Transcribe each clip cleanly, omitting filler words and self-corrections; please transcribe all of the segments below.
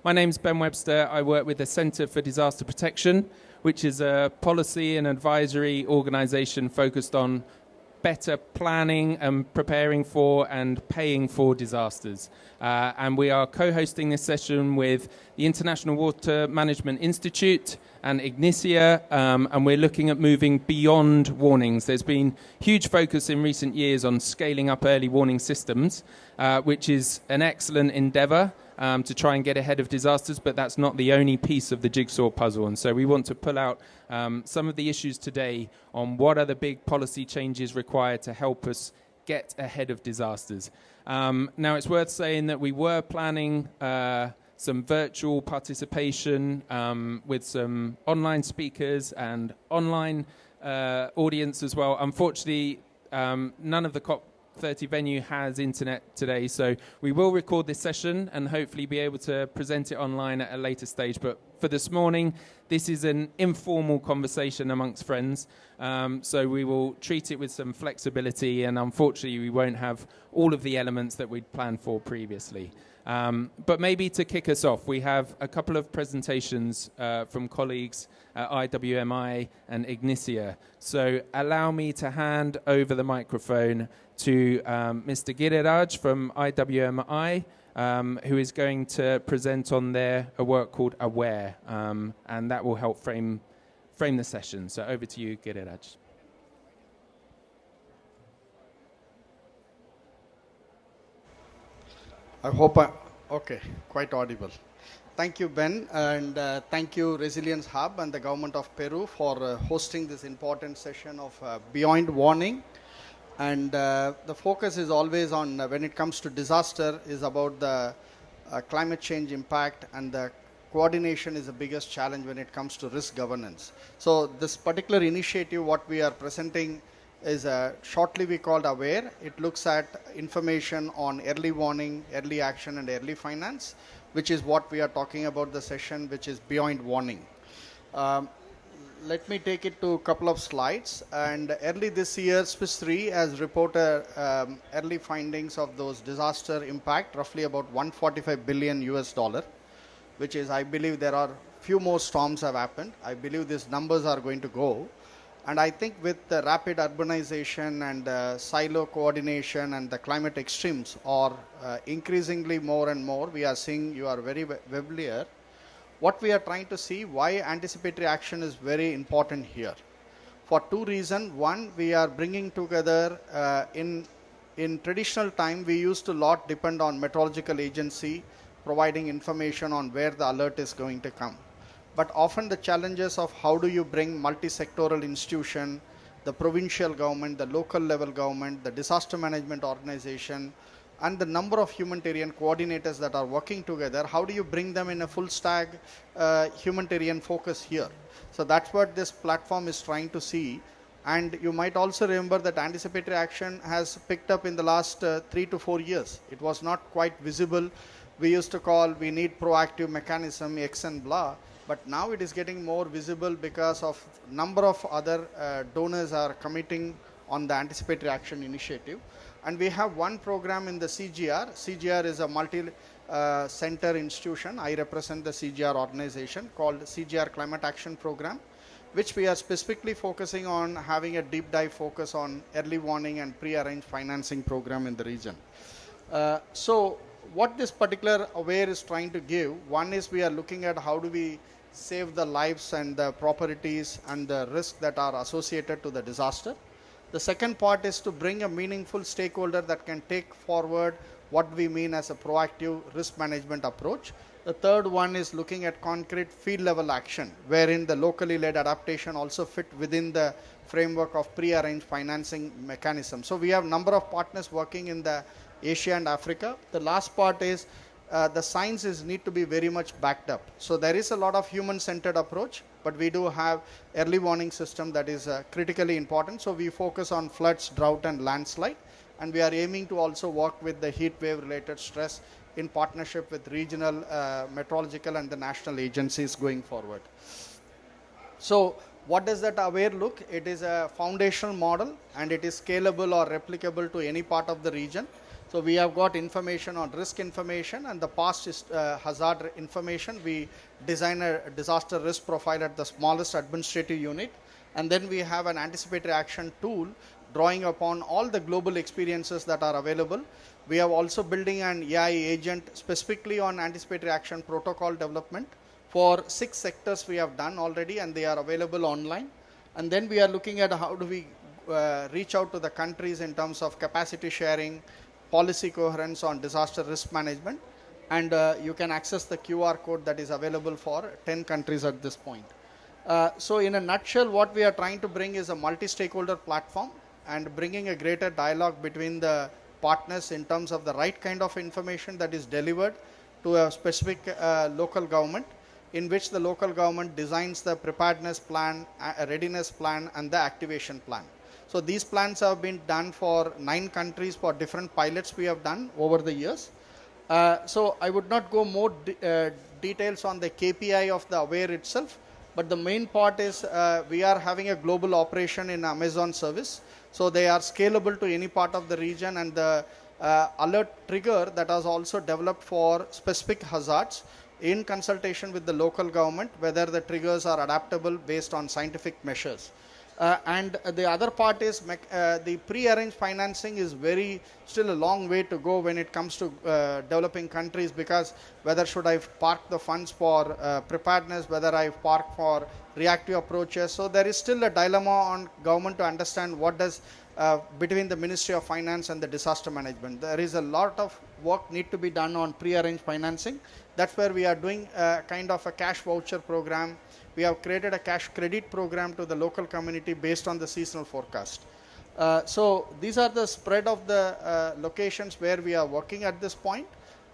My name's Ben Webster. I work with the Centre for Disaster Protection, which is a policy and advisory organisation focused on better planning and preparing for and paying for disasters. And we are co-hosting this session with the International Water Management Institute and Ignitia, and we're looking at moving beyond warnings. There's been huge focus in recent years on scaling up early warning systems, which is an excellent endeavour to try and get ahead of disasters, but that's not the only piece of the jigsaw puzzle. And so we want to pull out some of the issues today on what are the big policy changes required to help us get ahead of disasters. Now, it's worth saying that we were planning some virtual participation with some online speakers and online audience as well. Unfortunately, none of the COP30 venue has internet today, so we will record this session and hopefully be able to present it online at a later stage. But for this morning, this is an informal conversation amongst friends, so we will treat it with some flexibility, and unfortunately we won't have all of the elements that we'd planned for previously. But maybe to kick us off, we have a couple of presentations from colleagues at IWMI and Ignitia. So allow me to hand over the microphone to Mr. Giriraj from IWMI, who is going to present on a work called Aware, and that will help frame the session. So over to you, Giriraj. I hope okay, quite audible. Thank you, Ben, and thank you, Resilience Hub and the government of Peru for hosting this important session of Beyond Warning. And the focus is always on, when it comes to disaster, is about the climate change impact, and the coordination is the biggest challenge when it comes to risk governance. So this particular initiative, what we are presenting, is shortly we called Aware. It looks at information on early warning, early action, and early finance, which is what we are talking about the session, which is Beyond Warning. Let me take it to a couple of slides. And early this year, Swiss Re has reported early findings of those disaster impact, roughly about 145 billion US dollar, which is, I believe there are few more storms have happened. I believe these numbers are going to go. And I think with the rapid urbanization and silo coordination and the climate extremes are increasingly more and more, we are seeing, you are very familiar. What we are trying to see, why anticipatory action is very important here. For two reasons. One, we are bringing together, in traditional time, we used to lot depend on meteorological agency providing information on where the alert is going to come. But often the challenges of how do you bring multi-sectoral institution, the provincial government, the local level government, the disaster management organization, and the number of humanitarian coordinators that are working together, how do you bring them in a full stack humanitarian focus here? So that's what this platform is trying to see. And you might also remember that anticipatory action has picked up in the last 3 to 4 years. It was not quite visible. We used to call, we need proactive mechanism, X and blah. But now it is getting more visible because of number of other donors are committing on the anticipatory action initiative. And we have one program in the CGR. CGR is a multi-center institution. I represent the CGR organization called CGR Climate Action Program, which we are specifically focusing on having a deep dive focus on early warning and pre-arranged financing program in the region. So what this particular Aware is trying to give, one is we are looking at how do we save the lives and the properties and the risk that are associated to the disaster. The second part is to bring a meaningful stakeholder that can take forward what we mean as a proactive risk management approach. The third one is looking at concrete field level action, wherein the locally led adaptation also fit within the framework of pre-arranged financing mechanism. So we have number of partners working in the Asia and Africa. The last part is the science need to be very much backed up. So there is a lot of human-centered approach, but we do have early warning system that is critically important. So we focus on floods, drought, and landslide. And we are aiming to also work with the heat wave related stress in partnership with regional meteorological and the national agencies going forward. So what does that Aware look? It is a foundational model, and it is scalable or replicable to any part of the region. So we have got information on risk information and the past hazard information. We design a disaster risk profile at the smallest administrative unit. And then we have an anticipatory action tool drawing upon all the global experiences that are available. We are also building an AI agent specifically on anticipatory action protocol development. For 6 sectors we have done already, and they are available online. And then we are looking at how do we reach out to the countries in terms of capacity sharing, policy coherence on disaster risk management, and you can access the QR code that is available for 10 countries at this point. So in a nutshell, what we are trying to bring is a multi-stakeholder platform and bringing a greater dialogue between the partners in terms of the right kind of information that is delivered to a specific local government, in which the local government designs the preparedness plan, readiness plan, and the activation plan. So these plans have been done for 9 countries for different pilots we have done over the years. So I would not go more details on the KPI of the AWARE itself, but the main part is we are having a global operation in Amazon service. So they are scalable to any part of the region, and the alert trigger that was also developed for specific hazards in consultation with the local government, whether the triggers are adaptable based on scientific measures. And the other part is the pre-arranged financing is still a long way to go when it comes to developing countries, because whether should I park the funds for preparedness, whether I park for reactive approaches. So there is still a dilemma on government to understand what does between the Ministry of Finance and the disaster management. There is a lot of work need to be done on pre-arranged financing. That's where we are doing kind of a cash voucher program. We have created a cash credit program to the local community based on the seasonal forecast. So these are the spread of the locations where we are working at this point.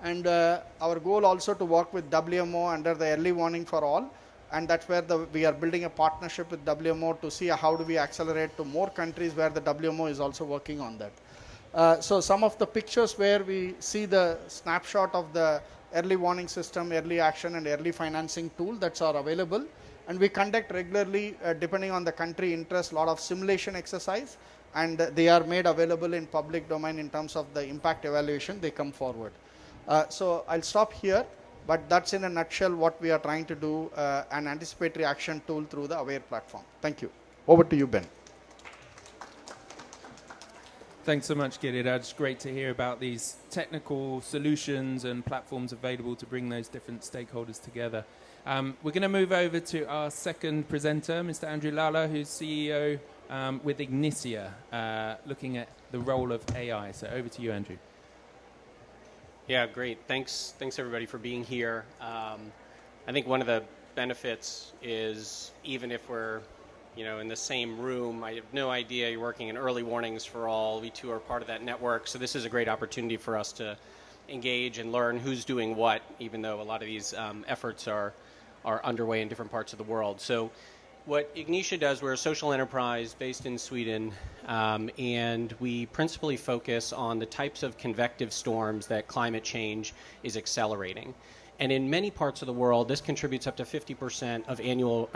And our goal also to work with WMO under the early warning for all. And that's where we are building a partnership with WMO to see how do we accelerate to more countries where the WMO is also working on that. So some of the pictures where we see the snapshot of the early warning system, early action, and early financing tool that's are available. And we conduct regularly, depending on the country interest, a lot of simulation exercise, and they are made available in public domain in terms of the impact evaluation. They come forward. So I'll stop here, but that's in a nutshell what we are trying to do, an anticipatory action tool through the AWARE platform. Thank you. Over to you, Ben. Thanks so much, Giriraj. It's great to hear about these technical solutions and platforms available to bring those different stakeholders together. We're going to move over to our second presenter, Mr. Andrew Lala, who's CEO with Ignitia, looking at the role of AI. So over to you, Andrew. Yeah, great. Thanks everybody for being here. I think one of the benefits is even if we're in the same room, I have no idea you're working in early warnings for all. We too are part of that network. So this is a great opportunity for us to engage and learn who's doing what, even though a lot of these efforts are underway in different parts of the world. So what Ignitia does, we're a social enterprise based in Sweden, and we principally focus on the types of convective storms that climate change is accelerating. And in many parts of the world, this contributes up to 50% of annual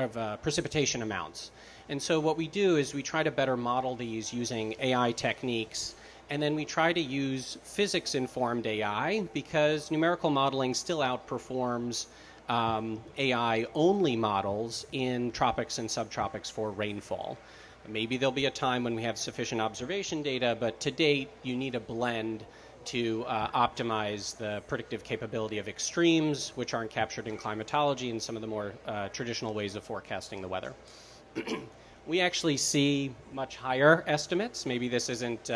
precipitation amounts. And so what we do is we try to better model these using AI techniques, and then we try to use physics-informed AI because numerical modeling still outperforms AI-only models in tropics and subtropics for rainfall. Maybe there'll be a time when we have sufficient observation data, but to date, you need a blend to optimize the predictive capability of extremes, which aren't captured in climatology and some of the more traditional ways of forecasting the weather. We actually see much higher estimates. Maybe this isn't,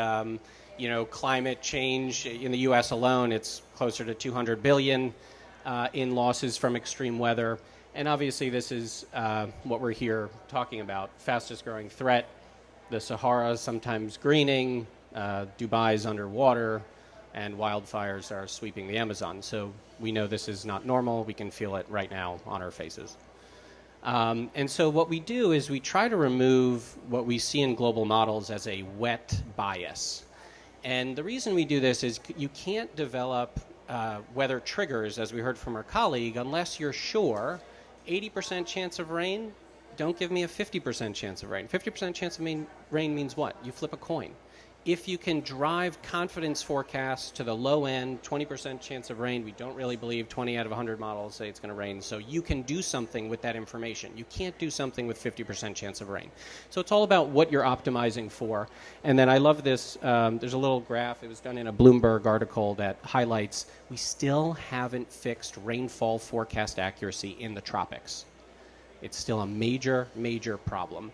climate change. In the U.S. alone, it's closer to 200 billion in losses from extreme weather. And obviously, this is what we're here talking about. Fastest growing threat, the Sahara is sometimes greening, Dubai's underwater, and wildfires are sweeping the Amazon. So we know this is not normal. We can feel it right now on our faces. And so what we do is we try to remove what we see in global models as a wet bias. And the reason we do this is you can't develop weather triggers, as we heard from our colleague, unless you're sure 80% chance of rain, don't give me a 50% chance of rain. 50% chance of rain means what? You flip a coin. if you can drive confidence forecasts to the low end, 20% chance of rain, we don't really believe 20 out of 100 models say it's going to rain, so you can do something with that information. You can't do something with 50% chance of rain. So it's all about what you're optimizing for. And then I love this, there's a little graph, it was done in a Bloomberg article that highlights we still haven't fixed rainfall forecast accuracy in the tropics. It's still a major, major problem.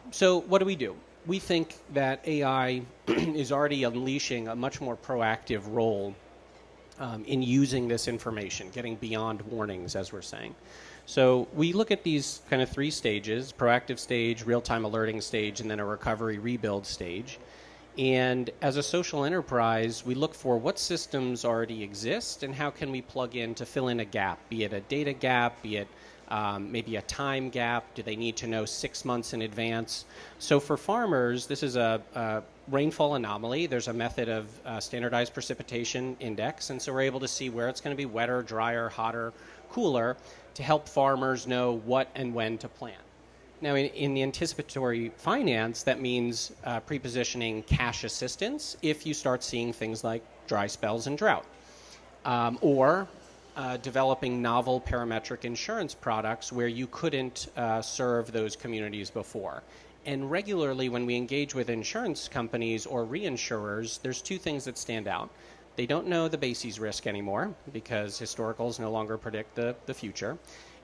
So what do? We think that AI is already unleashing a much more proactive role in using this information, getting beyond warnings, as we're saying. So we look at these kind of 3 stages: proactive stage, real-time alerting stage, and then a recovery rebuild stage. And as a social enterprise, we look for what systems already exist and how can we plug in to fill in a gap, be it a data gap, be it maybe a time gap. Do they need to know 6 months in advance? So for farmers, this is a rainfall anomaly. There's a method of standardized precipitation index, and so we're able to see where it's going to be wetter, drier, hotter, cooler, to help farmers know what and when to plant. Now, in the anticipatory finance, that means pre-positioning cash assistance if you start seeing things like dry spells and drought, or developing novel parametric insurance products where you couldn't serve those communities before. And regularly when we engage with insurance companies or reinsurers, there's 2 things that stand out. They don't know the bases risk anymore because historicals no longer predict the future.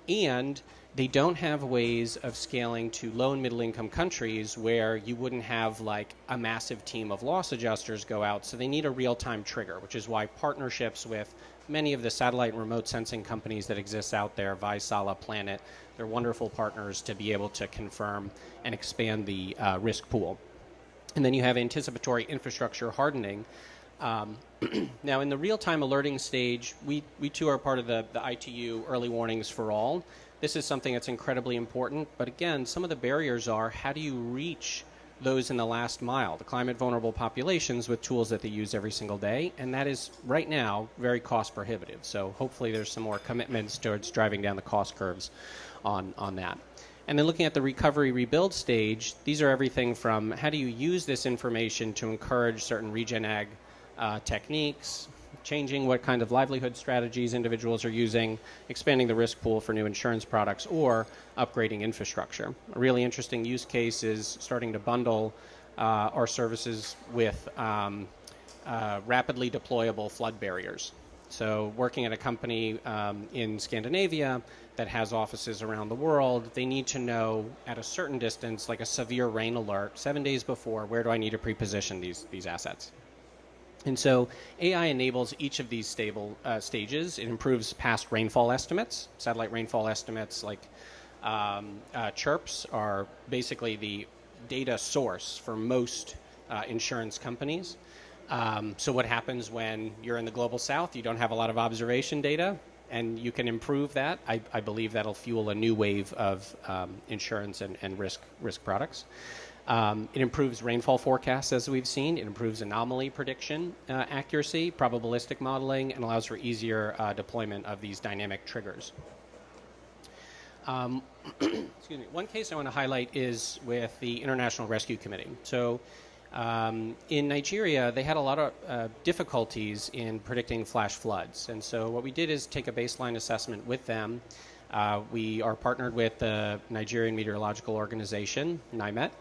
And they don't have ways of scaling to low and middle income countries where you wouldn't have like a massive team of loss adjusters go out. So they need a real-time trigger, which is why partnerships with many of the satellite and remote sensing companies that exist out there, Vaisala, Planet, they're wonderful partners to be able to confirm and expand the risk pool. And then you have anticipatory infrastructure hardening. Now, in the real-time alerting stage, we too are part of the ITU Early Warnings for All. This is something that's incredibly important, but again, some of the barriers are how do you reach those in the last mile, the climate vulnerable populations, with tools that they use every single day, and that is right now very cost prohibitive. So hopefully there's some more commitments towards driving down the cost curves on that. And then looking at the recovery rebuild stage, these are everything from how do you use this information to encourage certain regen ag techniques, changing what kind of livelihood strategies individuals are using, expanding the risk pool for new insurance products, or upgrading infrastructure. A really interesting use case is starting to bundle our services with rapidly deployable flood barriers. So working at a company in Scandinavia that has offices around the world, they need to know at a certain distance, like a severe rain alert, 7 days before, where do I need to pre-position these assets? And so AI enables each of these stages. It improves past rainfall estimates. Satellite rainfall estimates like CHIRPs are basically the data source for most insurance companies. So what happens when you're in the global south, you don't have a lot of observation data, and you can improve that. I believe that'll fuel a new wave of insurance and risk products. It improves rainfall forecasts, as we've seen. It improves anomaly prediction accuracy, probabilistic modeling, and allows for easier deployment of these dynamic triggers. Excuse me. One case I want to highlight is with the International Rescue Committee. So in Nigeria, they had a lot of difficulties in predicting flash floods. And so what we did is take a baseline assessment with them. We are partnered with the Nigerian Meteorological Organization, NIMET.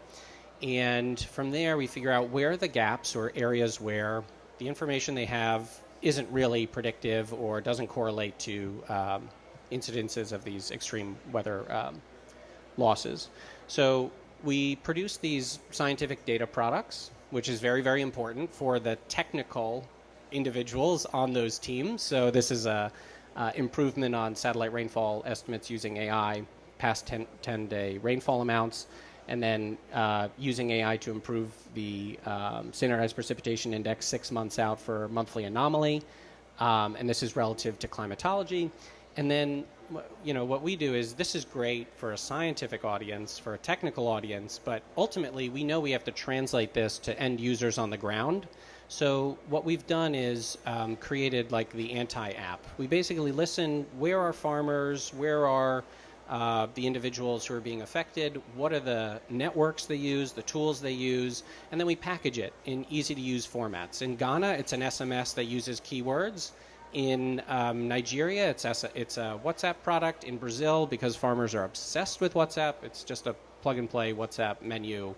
And from there, we figure out where are the gaps or areas where the information they have isn't really predictive or doesn't correlate to incidences of these extreme weather losses. So we produce these scientific data products, which is very, very important for the technical individuals on those teams. So this is a improvement on satellite rainfall estimates using AI, past 10-day rainfall amounts, and then using AI to improve the standardized precipitation index 6 months out for monthly anomaly. And this is relative to climatology. And then, what we do is this is great for a scientific audience, for a technical audience, but ultimately we know we have to translate this to end users on the ground. So what we've done is created like the anti-app. We basically listen, where are farmers, where are the individuals who are being affected, what are the networks they use, the tools they use, and then we package it in easy-to-use formats. In Ghana, it's an SMS that uses keywords. In Nigeria, it's a WhatsApp product. In Brazil, because farmers are obsessed with WhatsApp, it's just a plug-and-play WhatsApp menu.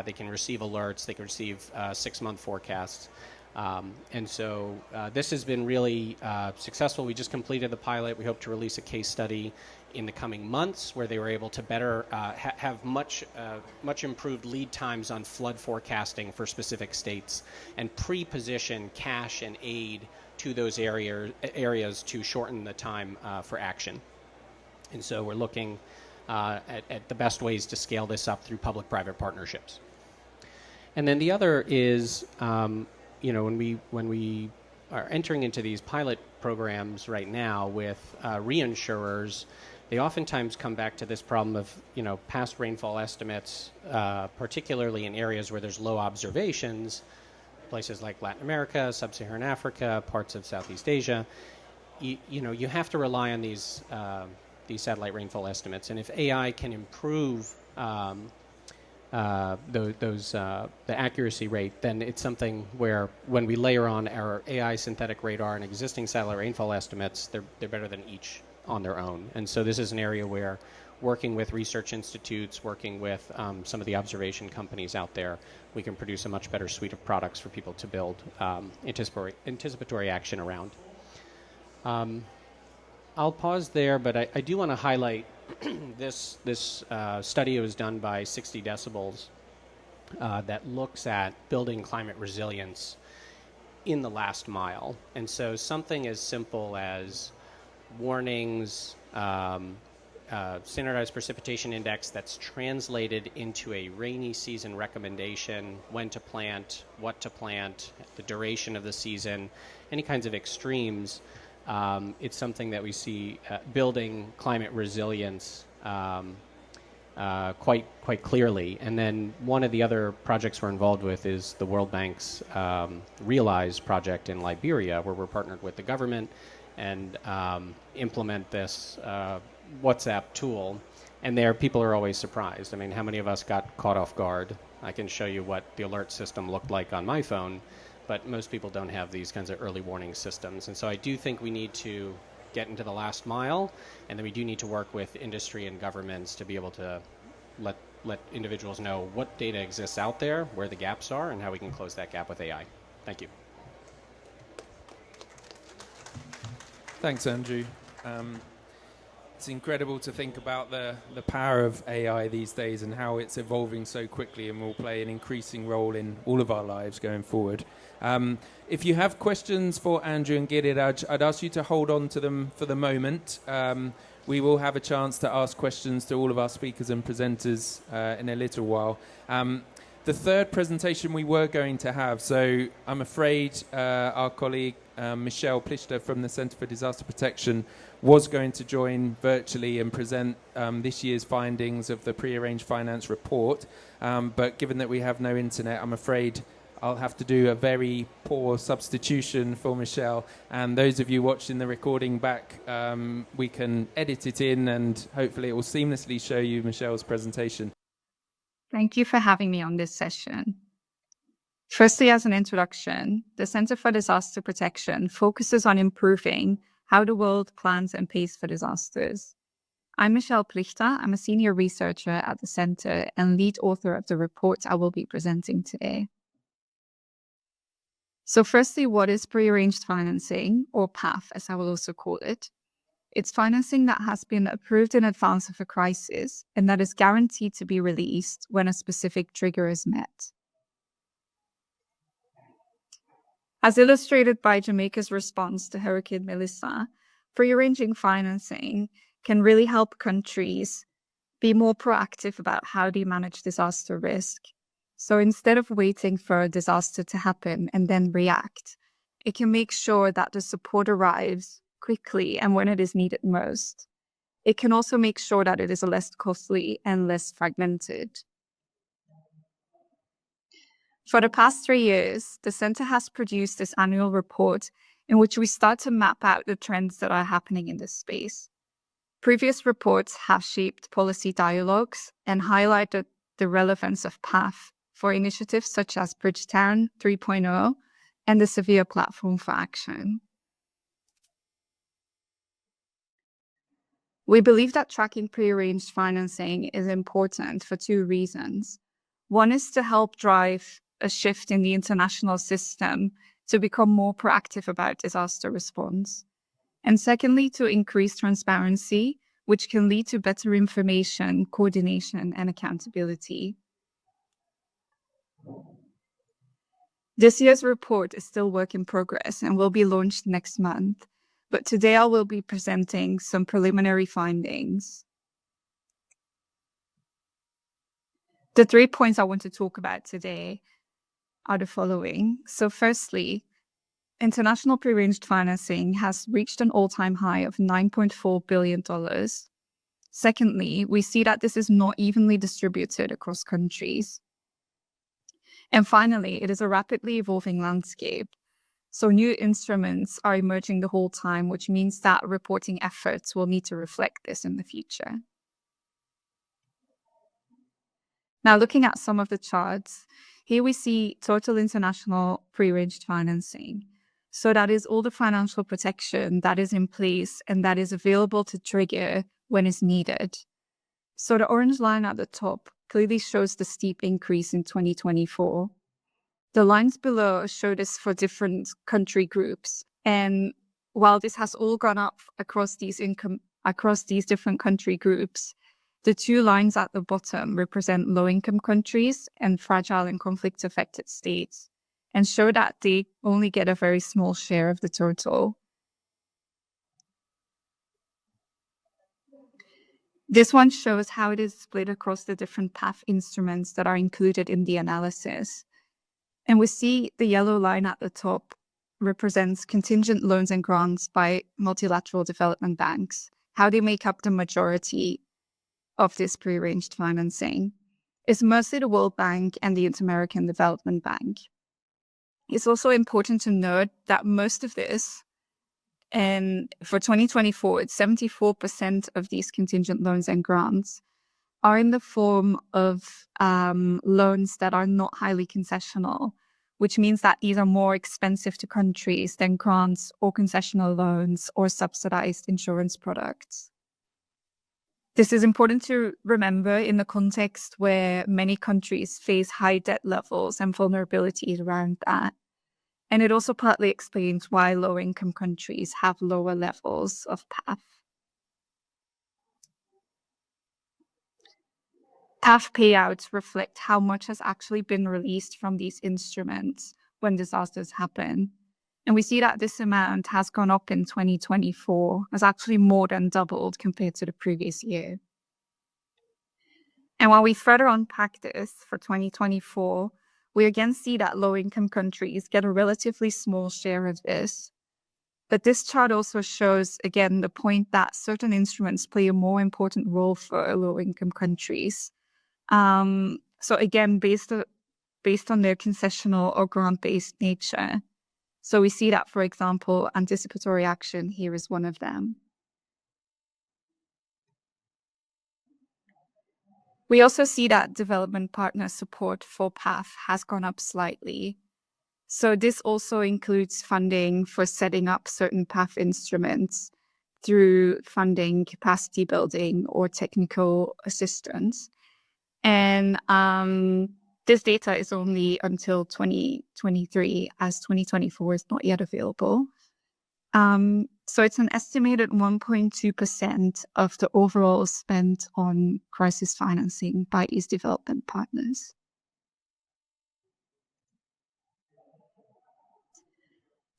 They can receive alerts. They can receive 6-month forecasts. And so this has been really successful. We just completed the pilot. We hope to release a case study in the coming months where they were able to better have much improved lead times on flood forecasting for specific states and pre-position cash and aid to those areas to shorten the time for action. And so we're looking at the best ways to scale this up through public-private partnerships. And then the other is, when we are entering into these pilot programs right now with reinsurers, they oftentimes come back to this problem of, past rainfall estimates, particularly in areas where there's low observations, places like Latin America, Sub-Saharan Africa, parts of Southeast Asia. You have to rely on these satellite rainfall estimates, and if AI can improve the accuracy rate, then it's something where when we layer on our AI synthetic radar and existing satellite rainfall estimates, they're better than each on their own. And so this is an area where working with research institutes, working with some of the observation companies out there, we can produce a much better suite of products for people to build anticipatory action around. I'll pause there, but I do want to highlight this study was done by 60 Decibels that looks at building climate resilience in the last mile. And so something as simple as warnings, standardized precipitation index that's translated into a rainy season recommendation, when to plant, what to plant, the duration of the season, any kinds of extremes. It's something that we see building climate resilience quite clearly. And then one of the other projects we're involved with is the World Bank's Realize project in Liberia, where we're partnered with the government and implement this WhatsApp tool. And there, people are always surprised. I mean, how many of us got caught off guard? I can show you what the alert system looked like on my phone, but most people don't have these kinds of early warning systems. And so I do think we need to get into the last mile, and then we do need to work with industry and governments to be able to let individuals know what data exists out there, where the gaps are, and how we can close that gap with AI. Thank you. Thanks, Andrew. It's incredible to think about the power of AI these days and how it's evolving so quickly and will play an increasing role in all of our lives going forward. If you have questions for Andrew and Giriraj, I'd ask you to hold on to them for the moment. We will have a chance to ask questions to all of our speakers and presenters in a little while. The third presentation we were going to have, so I'm afraid our colleague Michelle Plichter from the Centre for Disaster Protection was going to join virtually and present this year's findings of the prearranged finance report. But given that we have no internet, I'm afraid I'll have to do a very poor substitution for Michelle. And those of you watching the recording back, we can edit it in and hopefully it will seamlessly show you Michelle's presentation. Thank you for having me on this session. Firstly, as an introduction, the Centre for Disaster Protection focuses on improving how the world plans and pays for disasters. I'm Michelle Plichter. I'm a senior researcher at the Centre and lead author of the report I will be presenting today. So firstly, what is prearranged financing, or PAF, as I will also call it? It's financing that has been approved in advance of a crisis and that is guaranteed to be released when a specific trigger is met. As illustrated by Jamaica's response to Hurricane Melissa, prearranging financing can really help countries be more proactive about how they manage disaster risk. So instead of waiting for a disaster to happen and then react, it can make sure that the support arrives quickly and when it is needed most. It can also make sure that it is less costly and less fragmented. For the past 3 years, the Centre has produced this annual report in which we start to map out the trends that are happening in this space. Previous reports have shaped policy dialogues and highlighted the relevance of PAF for initiatives such as Bridgetown 3.0 and the Severe Platform for Action. We believe that tracking prearranged financing is important for two reasons. One is to help drive a shift in the international system to become more proactive about disaster response. And secondly, to increase transparency, which can lead to better information, coordination, and accountability. This year's report is still work in progress and will be launched next month. But today I will be presenting some preliminary findings. The 3 points I want to talk about today are the following. So firstly, international prearranged financing has reached an all-time high of $9.4 billion. Secondly, we see that this is not evenly distributed across countries. And finally, it is a rapidly evolving landscape. So new instruments are emerging the whole time, which means that reporting efforts will need to reflect this in the future. Now, looking at some of the charts, here we see total international prearranged financing. So that is all the financial protection that is in place and that is available to trigger when it's needed. So the orange line at the top clearly shows the steep increase in 2024. The lines below show this for different country groups. And while this has all gone up across these different country groups, the two lines at the bottom represent low-income countries and fragile and conflict-affected states, and show that they only get a very small share of the total. This one shows how it is split across the different PAF instruments that are included in the analysis. And we see the yellow line at the top represents contingent loans and grants by multilateral development banks, how they make up the majority of this prearranged financing. It's mostly the World Bank and the Inter-American Development Bank. It's also important to note that most of this, and for 2024, it's 74% of these contingent loans and grants are in the form of loans that are not highly concessional, which means that these are more expensive to countries than grants or concessional loans or subsidized insurance products. This is important to remember in the context where many countries face high debt levels and vulnerabilities around that. And it also partly explains why low-income countries have lower levels of PAF. PAF payouts reflect how much has actually been released from these instruments when disasters happen. And we see that this amount has gone up in 2024, has actually more than doubled compared to the previous year. And while we further unpack this for 2024, we again see that low-income countries get a relatively small share of this. But this chart also shows, again, the point that certain instruments play a more important role for low-income countries. So again, based on their concessional or grant-based nature. So we see that, for example, anticipatory action here is one of them. We also see that development partner support for PAF has gone up slightly. So this also includes funding for setting up certain PAF instruments through funding, capacity building, or technical assistance. And this data is only until 2023, as 2024 is not yet available. So it's an estimated 1.2% of the overall spent on crisis financing by these development partners.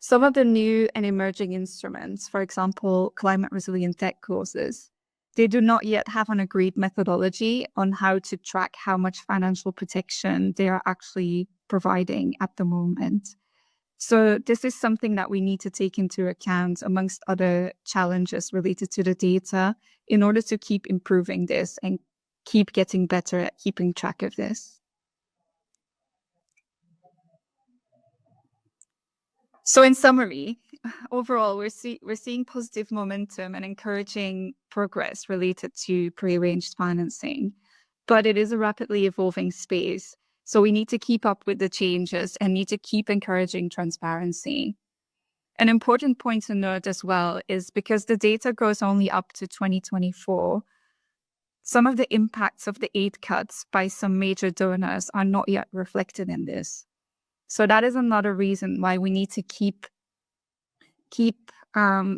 Some of the new and emerging instruments, for example, climate resilient debt clauses, they do not yet have an agreed methodology on how to track how much financial protection they are actually providing at the moment. So this is something that we need to take into account amongst other challenges related to the data in order to keep improving this and keep getting better at keeping track of this. So in summary, overall, we're seeing positive momentum and encouraging progress related to prearranged financing, but it is a rapidly evolving space. So we need to keep up with the changes and need to keep encouraging transparency. An important point to note as well is because the data goes only up to 2024, some of the impacts of the aid cuts by some major donors are not yet reflected in this. So that is another reason why we need to keep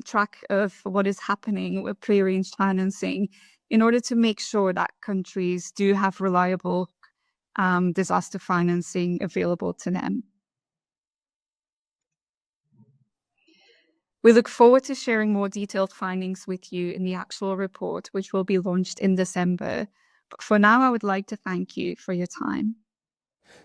track of what is happening with prearranged financing in order to make sure that countries do have reliable disaster financing available to them. We look forward to sharing more detailed findings with you in the actual report, which will be launched in December. But for now, I would like to thank you for your time.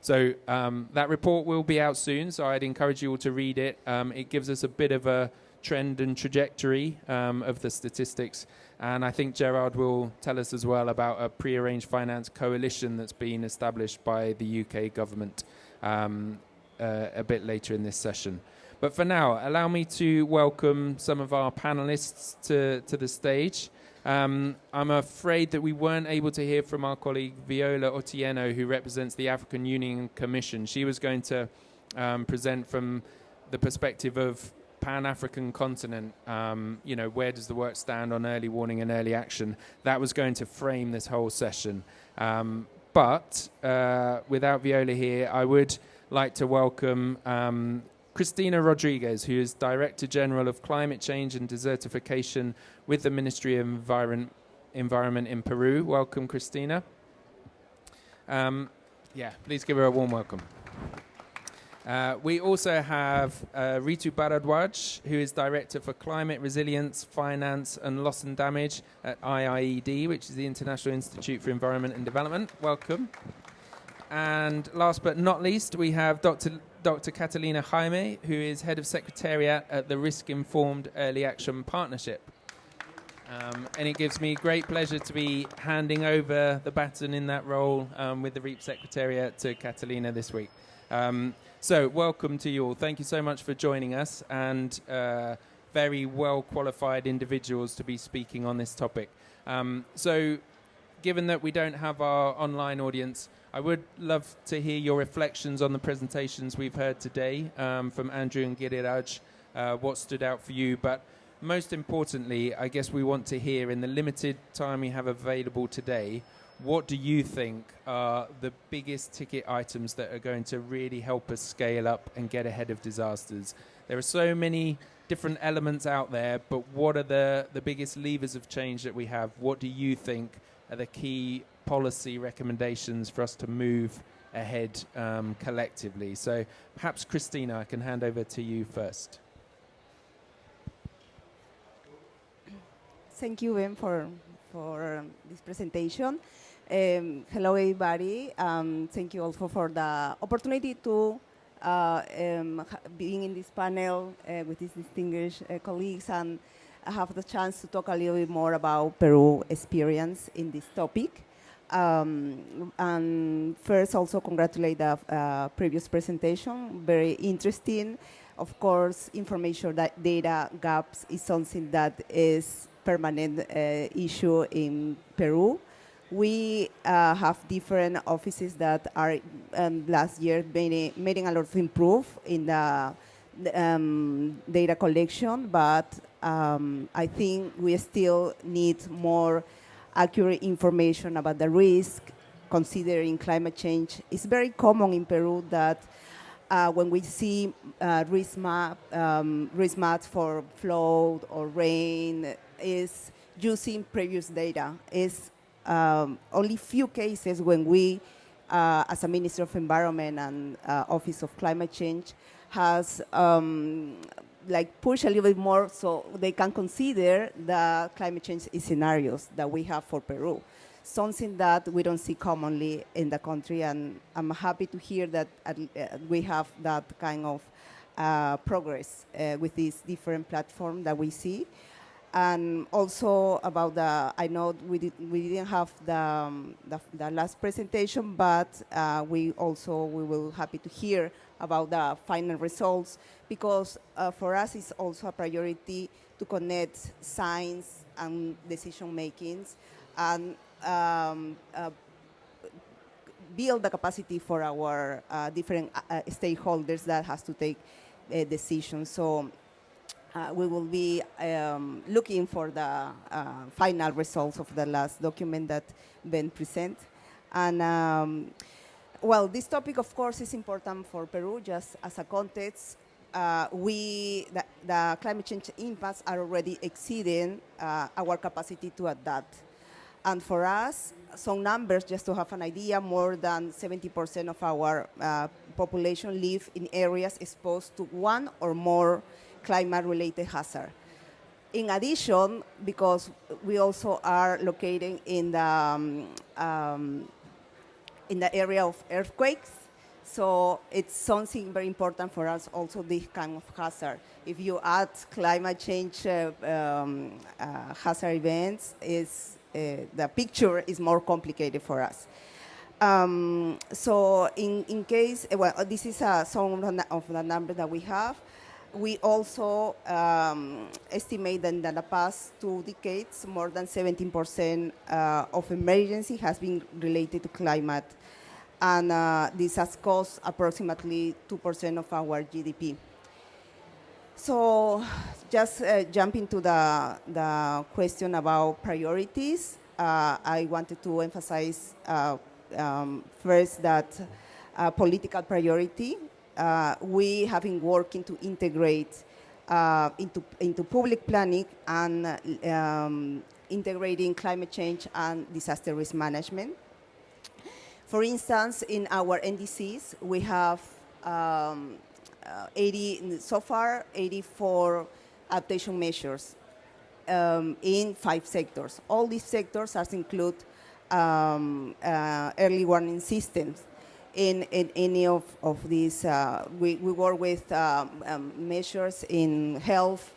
So that report will be out soon, so I'd encourage you all to read it. It gives us a bit of a trend and trajectory of the statistics. And I think Gerard will tell us as well about a prearranged finance coalition that's been established by the UK government a bit later in this session. But for now, allow me to welcome some of our panelists to the stage. I'm afraid that we weren't able to hear from our colleague Viola Otieno, who represents the African Union Commission. She was going to present from the perspective of Pan-African continent, where does the work stand on early warning and early action? That was going to frame this whole session. But without Viola here, I would like to welcome Cristina Rodriguez, who is Director General of Climate Change and Desertification with the Ministry of Environment in Peru. Welcome, Cristina. Please give her a warm welcome. We also have Ritu Bharadwaj, who is Director for Climate Resilience, Finance and Loss and Damage at IIED, which is the International Institute for Environment and Development. Welcome. And last but not least, we have Dr. Catalina Jaime, who is Head of Secretariat at the Risk Informed Early Action Partnership. And it gives me great pleasure to be handing over the baton in that role with the REAP Secretariat to Catalina this week. So welcome to you all. Thank you so much for joining us, and very well qualified individuals to be speaking on this topic. So given that we don't have our online audience, I would love to hear your reflections on the presentations we've heard today from Andrew and Giriraj, what stood out for you. But most importantly, I guess we want to hear, in the limited time we have available today, what do you think are the biggest ticket items that are going to really help us scale up and get ahead of disasters? There are so many different elements out there, but what are the biggest levers of change that we have? What do you think are the key policy recommendations for us to move ahead collectively? So perhaps, Cristina, I can hand over to you first. Thank you, Ben, for this presentation. Hello, everybody. Thank you also for the opportunity to being in this panel with these distinguished colleagues, and I have the chance to talk a little bit more about Peru experience in this topic. And first, also congratulate the previous presentation. Very interesting. Of course, information that data gaps is something that is permanent issue in Peru. We have different offices that are last year making a lot of improve in the data collection, but I think we still need more accurate information about the risk, considering climate change. It's very common in Peru that when we see risk maps for flood or rain is using previous data. It's only few cases when we, as a Ministry of Environment and Office of Climate Change, has push a little bit more so they can consider the climate change scenarios that we have for Peru. Something that we don't see commonly in the country, and I'm happy to hear that we have that kind of progress with this different platform that we see. And also about I know we didn't have the last presentation, but we will happy to hear about the final results, because for us it's also a priority to connect science and decision makings and build the capacity for our different stakeholders that has to take decisions. So we will be looking for the final results of the last document that Ben present. And well, this topic, of course, is important for Peru. Just as a context, the climate change impacts are already exceeding our capacity to adapt. And for us, some numbers, just to have an idea, more than 70% of our population live in areas exposed to one or more climate-related hazard. In addition, because we also are located in the area of earthquakes, so it's something very important for us also, this kind of hazard. If you add climate change hazard events, the picture is more complicated for us. So in case, well, this is some of the numbers that we have. We also estimate that in the past 2 decades, more than 17% of emergency has been related to climate. And this has cost approximately 2% of our GDP. So just jumping to the question about priorities, I wanted to emphasize first that political priority. We have been working to integrate into public planning and integrating climate change and disaster risk management. For instance, in our NDCs, we have so far 84 adaptation measures in 5 sectors. All these sectors include early warning systems. In any of these, we work with measures in health,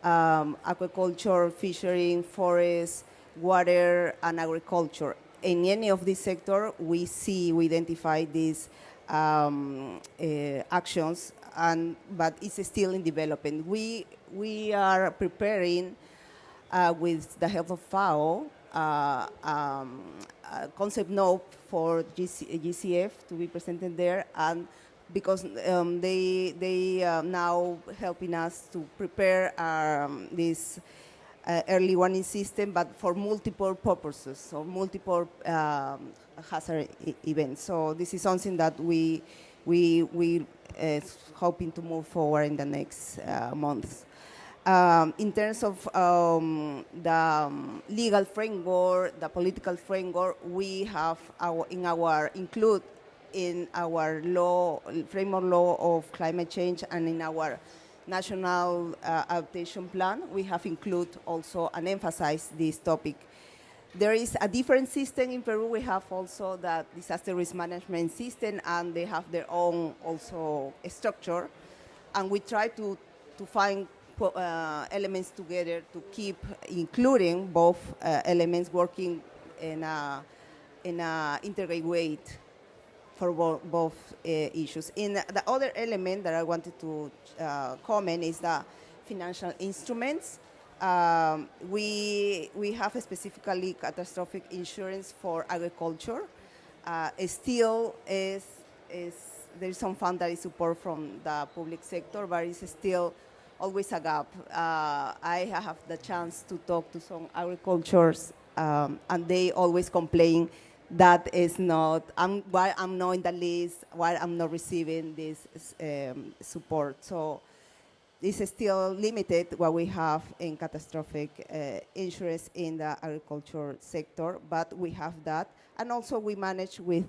aquaculture, fishery, forest, water, and agriculture. In any of these sectors, we identify these actions, but it's still in development. We are preparing with the help of FAO concept note for GCF to be presented there, and because they now helping us to prepare this early warning system, but for multiple purposes, so multiple hazard events. So this is something that we hoping to move forward in the next months. In terms of the legal framework, the political framework, we have include in our framework law of climate change and in our national adaptation plan, we have included also and emphasized this topic. There is a different system in Peru. We have also the disaster risk management system, and they have their own also structure, and we try to find elements together to keep including both elements working in a integrated way for both issues. In the other element that I wanted to comment is the financial instruments. We have specifically catastrophic insurance for agriculture. Still there is some fund that is support from the public sector, but it's still always a gap. I have the chance to talk to some agricultures, and they always complain that is not, why I'm not in the list, why I'm not receiving this support. So this is still limited what we have in catastrophic insurance in the agriculture sector, but we have that. And also we manage with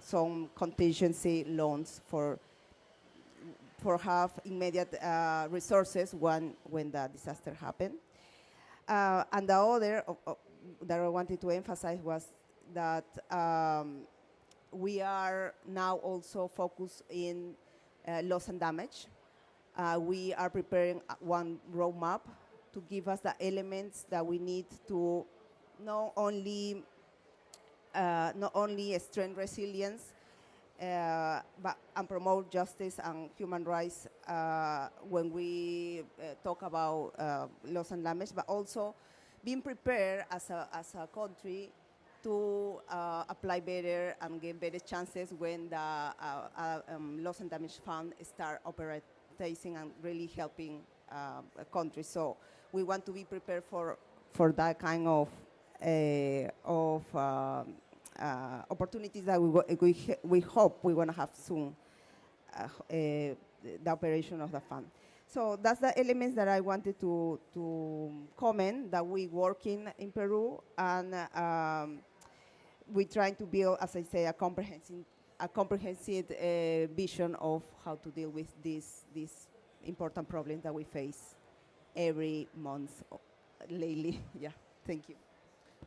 some contingency loans for have immediate resources when the disaster happened. And the other that I wanted to emphasize was that we are now also focused in loss and damage. We are preparing one roadmap to give us the elements that we need to not only strengthen resilience and promote justice and human rights when we talk about loss and damage, but also being prepared as a country to apply better and get better chances when the loss and damage fund start operating and really helping countries. So we want to be prepared for that kind of opportunities that we hope we're going to have soon, the operation of the fund. So that's the elements that I wanted to comment, that we working in Peru, and we're trying to build, as I say, a comprehensive vision of how to deal with these important problems that we face every month lately. Yeah, thank you.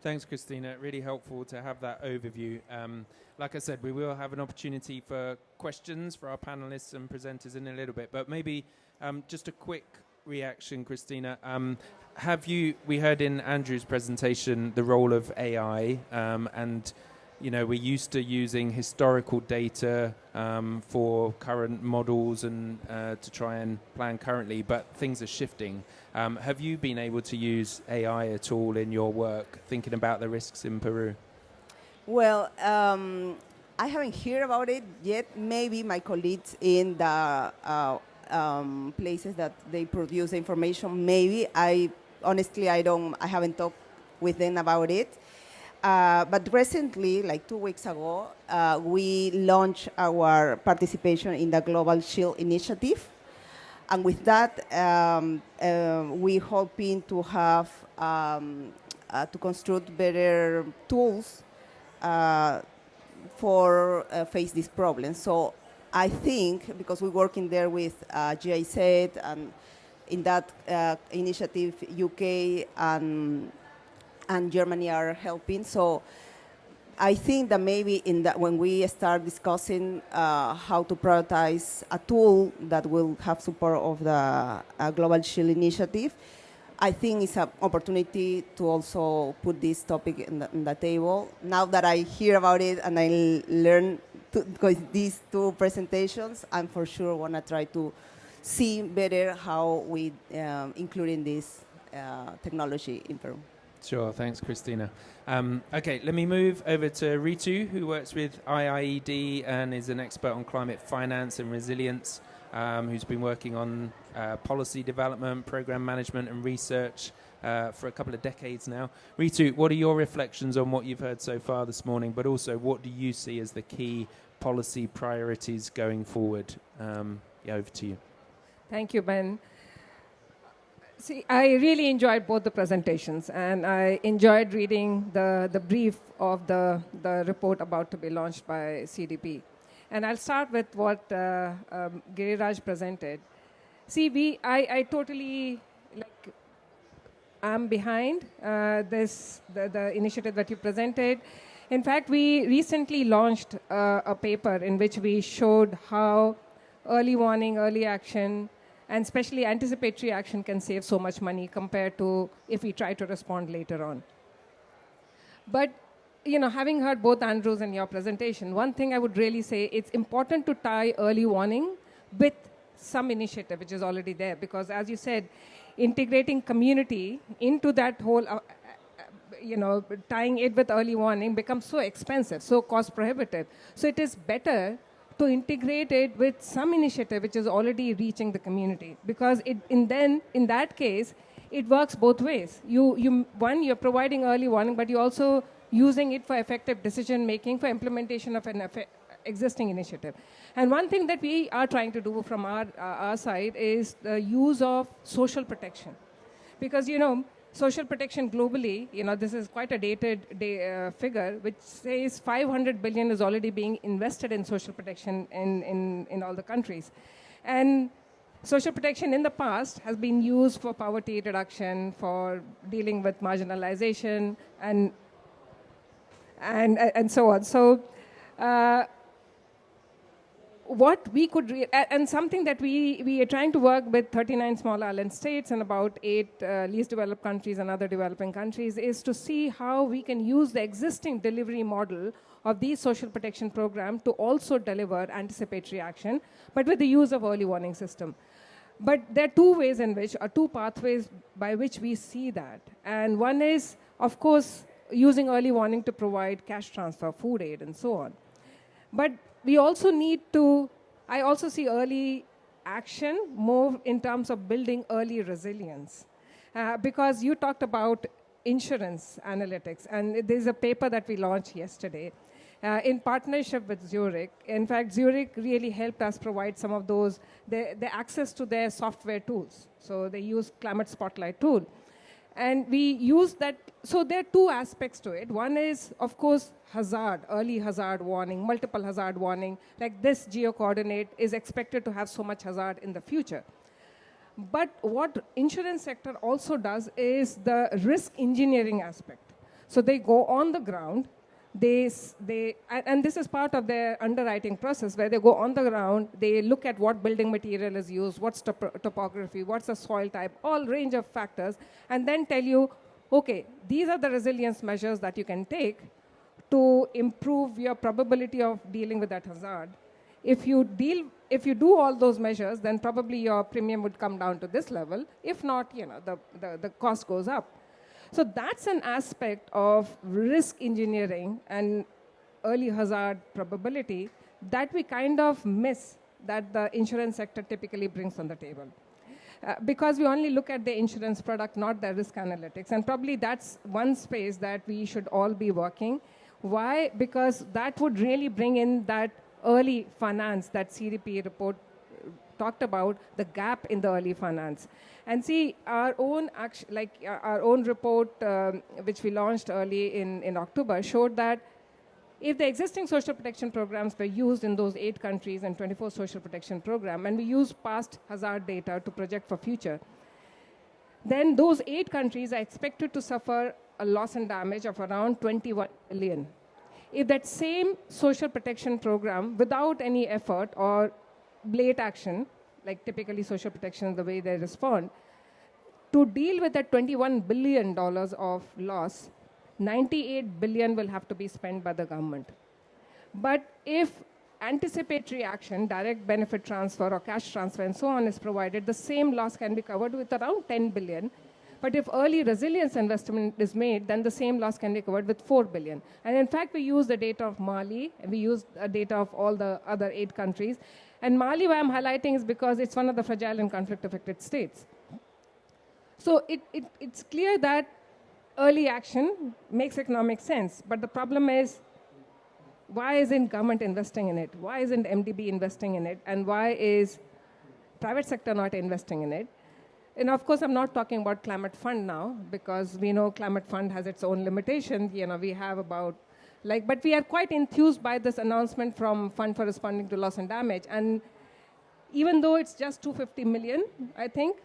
Thanks, Christina. Really helpful to have that overview. Like I said, we will have an opportunity for questions for our panelists and presenters in a little bit, but maybe just a quick reaction, Christina. We heard in Andrew's presentation the role of AI, and we're used to using historical data for current models and to try and plan currently, but things are shifting. Have you been able to use AI at all in your work, thinking about the risks in Peru? Well, I haven't heard about it yet. Maybe my colleagues in the places that they produce information, maybe. Honestly, I haven't talked with them about it. But recently, like 2 weeks ago, we launched our participation in the Global Shield Initiative. And with that, we're hoping to have, to construct better tools for face this problem. So I think, because we're working there with GIZ, and in that initiative, UK and Germany are helping. So I think that maybe when we start discussing how to prioritize a tool that will have support of the Global Shield Initiative, I think it's an opportunity to also put this topic in the table. Now that I hear about it and I learn these 2 presentations, I'm for sure want to try to see better how we including this technology in Peru. Sure, thanks, Christina. Okay, let me move over to Ritu, who works with IIED and is an expert on climate finance and resilience, who's been working on policy development, program management and research for a couple of decades now. Ritu, what are your reflections on what you've heard so far this morning, but also what do you see as the key policy priorities going forward? Over to you. Thank you, Ben. See, I really enjoyed both the presentations, and I enjoyed reading the brief of the report about to be launched by CDP. And I'll start with what Giriraj presented. See, I totally am behind the initiative that you presented. In fact, we recently launched a paper in which we showed how early warning, early action, and especially anticipatory action can save so much money compared to if we try to respond later on. But, having heard both Andrews and your presentation, one thing I would really say, it's important to tie early warning with some initiative which is already there, because as you said, integrating community into that whole, tying it with early warning becomes so expensive, so cost prohibitive. So it is better to integrate it with some initiative which is already reaching the community, because in that case, it works both ways. You're providing early warning, but you're also using it for effective decision making for implementation of an existing initiative. And one thing that we are trying to do from our side is the use of social protection, because social protection globally, this is quite a dated figure, which says 500 billion is already being invested in social protection in all the countries. And social protection in the past has been used for poverty reduction, for dealing with marginalization, and so on. So what we could, and something that we are trying to work with 39 small island states and about 8 least developed countries and other developing countries, is to see how we can use the existing delivery model of these social protection programs to also deliver anticipatory action, but with the use of early warning system. But there are two ways in which, or two pathways by which we see that. And one is, of course, using early warning to provide cash transfer, food aid, and so on. But we also need to, I also see early action more in terms of building early resilience. Because you talked about insurance analytics, and there's a paper that we launched yesterday in partnership with Zurich. In fact, Zurich really helped us provide some of those, the access to their software tools. So they use Climate Spotlight tool. And we use that, so there are two aspects to it. One is, of course, hazard, early hazard warning, multiple hazard warning, like this geocoordinate is expected to have so much hazard in the future. But what insurance sector also does is the risk engineering aspect. So they go on the ground, and this is part of their underwriting process, where they go on the ground, they look at what building material is used, what's topography, what's the soil type, all range of factors, and then tell you, okay, these are the resilience measures that you can take to improve your probability of dealing with that hazard. If you do all those measures, then probably your premium would come down to this level. If not, the cost goes up. So that's an aspect of risk engineering and early hazard probability that we kind of miss, that the insurance sector typically brings on the table. Because we only look at the insurance product, not the risk analytics. And probably that's one space that we should all be working. Why? Because that would really bring in that early finance that CDP report talked about, the gap in the early finance. And see, our own our own report, which we launched early in October, showed that if the existing social protection programs were used in those 8 countries and 24 social protection programs, and we use past hazard data to project for future, then those 8 countries are expected to suffer a loss and damage of around 21 billion. If that same social protection program, without any effort or late action, like typically social protection, the way they respond, to deal with that $21 billion of loss, 98 billion will have to be spent by the government. But if anticipatory action, direct benefit transfer or cash transfer and so on is provided, the same loss can be covered with around 10 billion. But if early resilience investment is made, then the same loss can be covered with 4 billion. And in fact, we use the data of Mali, and we use data of all the other 8 countries. And Mali, why I'm highlighting, is because it's one of the fragile and conflict-affected states. So it's clear that early action makes economic sense. But the problem is, why isn't government investing in it? Why isn't MDB investing in it? And why is private sector not investing in it? And of course, I'm not talking about climate fund now, because we know climate fund has its own limitations. We have about, but we are quite enthused by this announcement from Fund for Responding to Loss and Damage. And even though it's just 250 million, I think,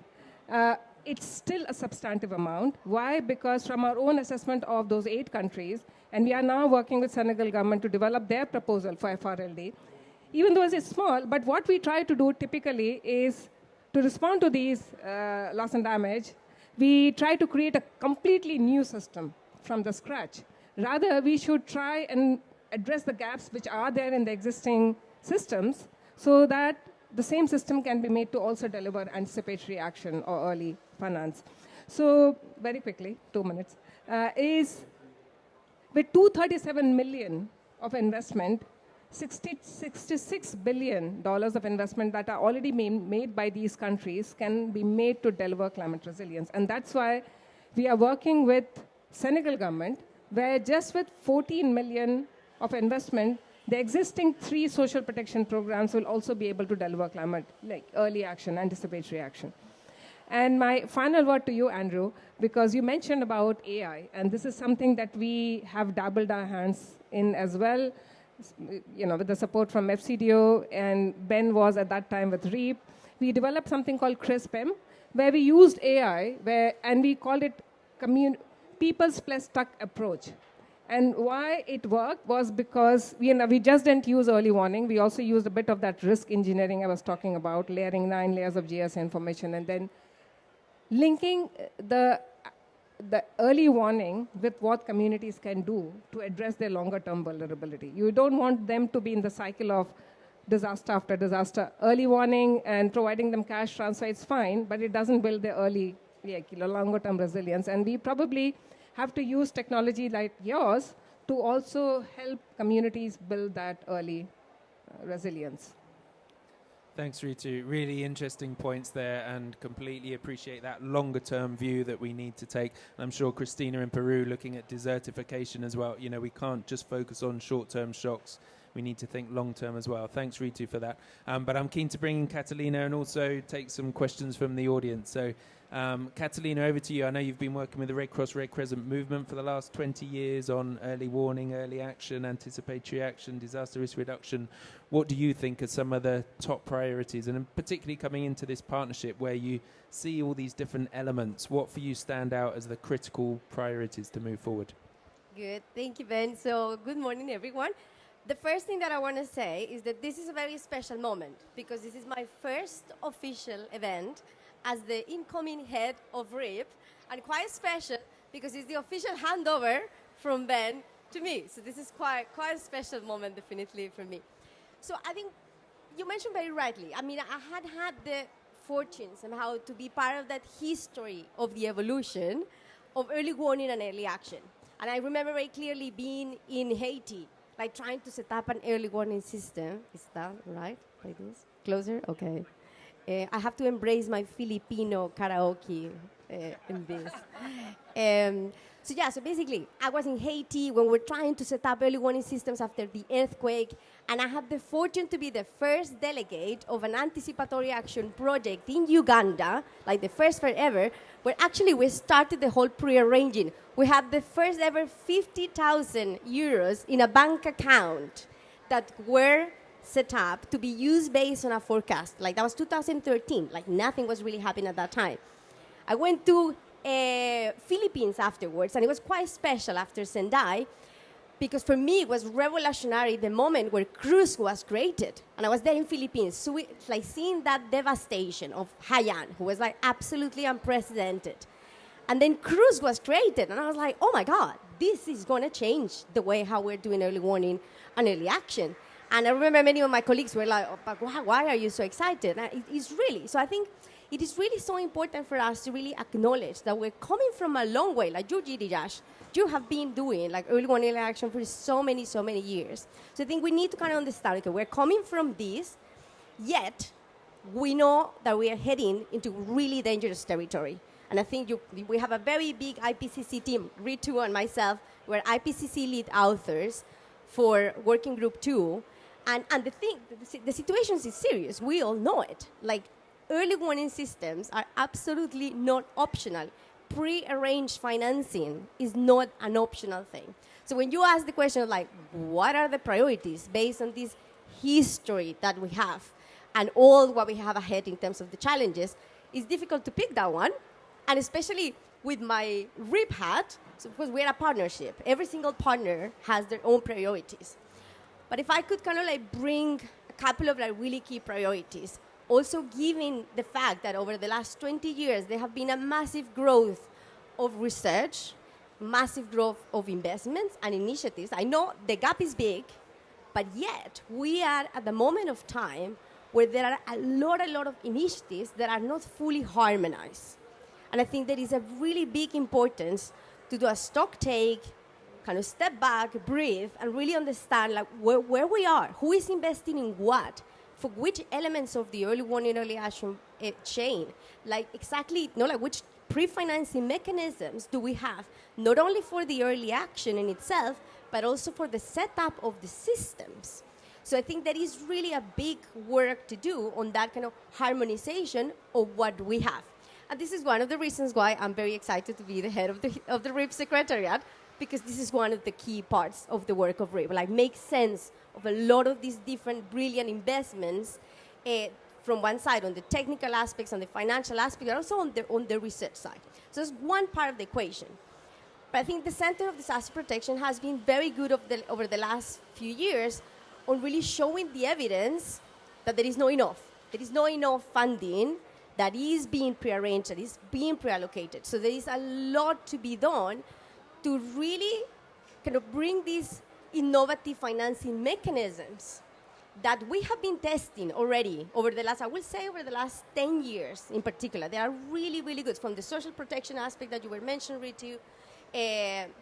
it's still a substantive amount. Why? Because from our own assessment of those 8 countries, and we are now working with Senegal government to develop their proposal for FRLD, even though it's small, but what we try to do typically is to respond to these loss and damage, we try to create a completely new system from the scratch. Rather, we should try and address the gaps which are there in the existing systems so that the same system can be made to also deliver anticipatory action or early finance. So very quickly, 2 minutes, is with 237 million of investment, $66 billion of investment that are already made by these countries can be made to deliver climate resilience. And that's why we are working with Senegal government, where just with 14 million of investment, the existing 3 social protection programs will also be able to deliver climate, like early action, anticipatory action. And my final word to you, Andrew, because you mentioned about AI, and this is something that we have dabbled our hands in as well, with the support from FCDO, and Ben was at that time with REAP. We developed something called CRISPM, where we used AI, and we called it People's Plus Tuck approach. And why it worked was because we just didn't use early warning. We also used a bit of that risk engineering I was talking about, layering 9 layers of GS information, and then linking the early warning with what communities can do to address their longer-term vulnerability. You don't want them to be in the cycle of disaster after disaster. Early warning and providing them cash transfer is fine, but it doesn't build the longer-term resilience. And we probably have to use technology like yours to also help communities build that early resilience. Thanks, Ritu. Really interesting points there, and completely appreciate that longer-term view that we need to take. And I'm sure Christina in Peru looking at desertification as well. We can't just focus on short-term shocks. We need to think long-term as well. Thanks, Ritu, for that. But I'm keen to bring in Catalina and also take some questions from the audience. So, Catalina, over to you. I know you've been working with the Red Cross, Red Crescent movement for the last 20 years on early warning, early action, anticipatory action, disaster risk reduction. What do you think are some of the top priorities? And particularly coming into this partnership where you see all these different elements, what for you stand out as the critical priorities to move forward? Good. Thank you, Ben. So good morning, everyone. The first thing that I want to say is that this is a very special moment because this is my first official event as the incoming head of RIP, and quite special because it's the official handover from Ben to me. So this is quite a special moment, definitely, for me. So I think you mentioned very rightly. I mean, I had the fortune somehow to be part of that history of the evolution of early warning and early action. And I remember very clearly being in Haiti, like trying to set up an early warning system. Is that right? Like this? Closer? Okay. I have to embrace my Filipino karaoke in this. So basically, I was in Haiti when we're trying to set up early warning systems after the earthquake, and I had the fortune to be the first delegate of an anticipatory action project in Uganda, like the first ever, where actually we started the whole pre-arranging. We had the first ever 50,000 euros in a bank account that were set up to be used based on a forecast. Like that was 2013, like nothing was really happening at that time. I went to Philippines afterwards, and it was quite special after Sendai, because for me it was revolutionary the moment where Cruz was created. And I was there in Philippines, so like seeing that devastation of Haiyan, who was like absolutely unprecedented. And then Cruz was created, and I was like, oh my God, this is gonna change the way how we're doing early warning and early action. And I remember many of my colleagues were like, oh, but why are you so excited? And it's really, so I think it is really so important for us to really acknowledge that we're coming from a long way. Like you, Giriyash, you have been doing like early warning early action for so many years. So I think we need to kind of understand, okay, we're coming from this, yet we know that we are heading into really dangerous territory. And I think we have a very big IPCC team, Ritu and myself, we're IPCC lead authors for Working Group 2. And the situation is serious. We all know it. Like, early warning systems are absolutely not optional. Pre-arranged financing is not an optional thing. So when you ask the question of, like, what are the priorities based on this history that we have and all what we have ahead in terms of the challenges, it's difficult to pick that one. And especially with my RIP hat, so because we're a partnership, every single partner has their own priorities. But if I could kind of like bring a couple of like really key priorities, also given the fact that over the last 20 years, there have been a massive growth of research, massive growth of investments and initiatives. I know the gap is big, but yet we are at the moment of time where there are a lot of initiatives that are not fully harmonized. And I think there is a really big importance to do a stock take, kind of step back, breathe, and really understand like where we are, who is investing in what, for which elements of the early warning, early action chain, like exactly, like which pre-financing mechanisms do we have, not only for the early action in itself, but also for the setup of the systems. So I think there is really a big work to do on that kind of harmonization of what we have. And this is one of the reasons why I'm very excited to be the head of the RIP Secretariat, because this is one of the key parts of the work of RIP, like make sense of a lot of these different brilliant investments from one side on the technical aspects, on the financial aspects, but also on the research side. So it's one part of the equation. But I think the Center of Disaster Protection has been very good over the last few years on really showing the evidence that there is not enough. There is not enough funding that is being prearranged, that is being pre-allocated. So there is a lot to be done to really kind of bring these innovative financing mechanisms that we have been testing already over the last, I will say over the last 10 years in particular. They are really, really good, from the social protection aspect that you were mentioning, Ritu,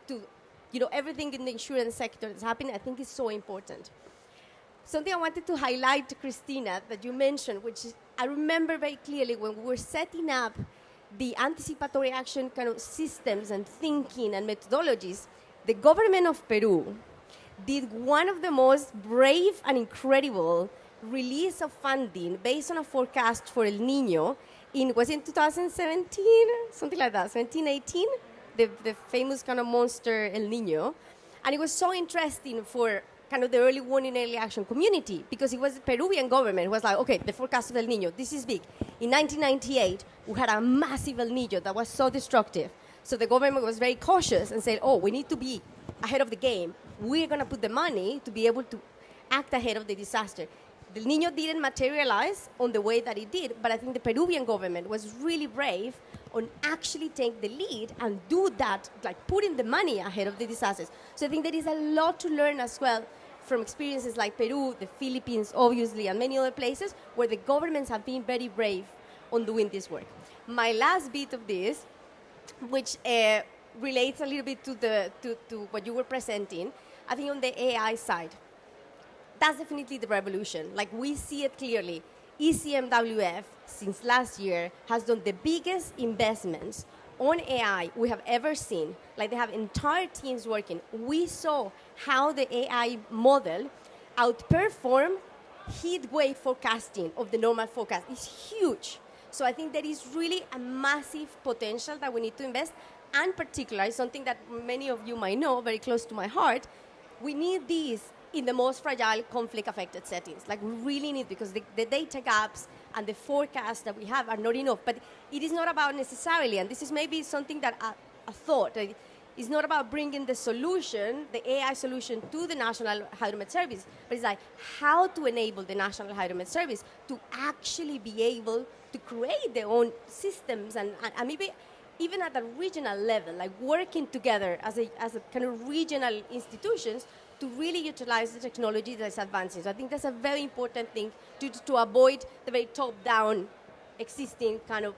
to everything in the insurance sector that's happening. I think is so important. Something I wanted to highlight, Christina, that you mentioned, which is, I remember very clearly when we were setting up the anticipatory action kind of systems and thinking and methodologies, the government of Peru did one of the most brave and incredible release of funding based on a forecast for El Nino was in 2017, something like that, 1718, the famous kind of monster El Nino. And it was so interesting for kind of the early warning, early action community, because it was the Peruvian government who was like, okay, the forecast of El Nino, this is big. In 1998, we had a massive El Nino that was so destructive. So the government was very cautious and said, oh, we need to be ahead of the game. We're going to put the money to be able to act ahead of the disaster. The El Nino didn't materialize on the way that it did, but I think the Peruvian government was really brave on actually take the lead and do that, like putting the money ahead of the disasters. So I think there is a lot to learn as well from experiences like Peru, the Philippines, obviously, and many other places where the governments have been very brave on doing this work. My last bit of this, which relates a little bit to what you were presenting, I think on the AI side, that's definitely the revolution. Like, we see it clearly. ECMWF, since last year, has done the biggest investments on AI we have ever seen. Like, they have entire teams working. We saw how the AI model outperformed heat wave forecasting of the normal forecast. It's huge. So I think there is really a massive potential that we need to invest. And particularly, something that many of you might know, very close to my heart, we need these in the most fragile, conflict-affected settings. Like, we really need, because the data gaps and the forecasts that we have are not enough. But it is not about necessarily, and this is maybe something that I thought, it's not about bringing the solution, the AI solution, to the National Hydromet Service, but it's like how to enable the National Hydromet Service to actually be able to create their own systems and maybe even at a regional level, like working together as a kind of regional institutions to really utilize the technology that is advancing. So I think that's a very important thing to avoid the very top-down existing kind of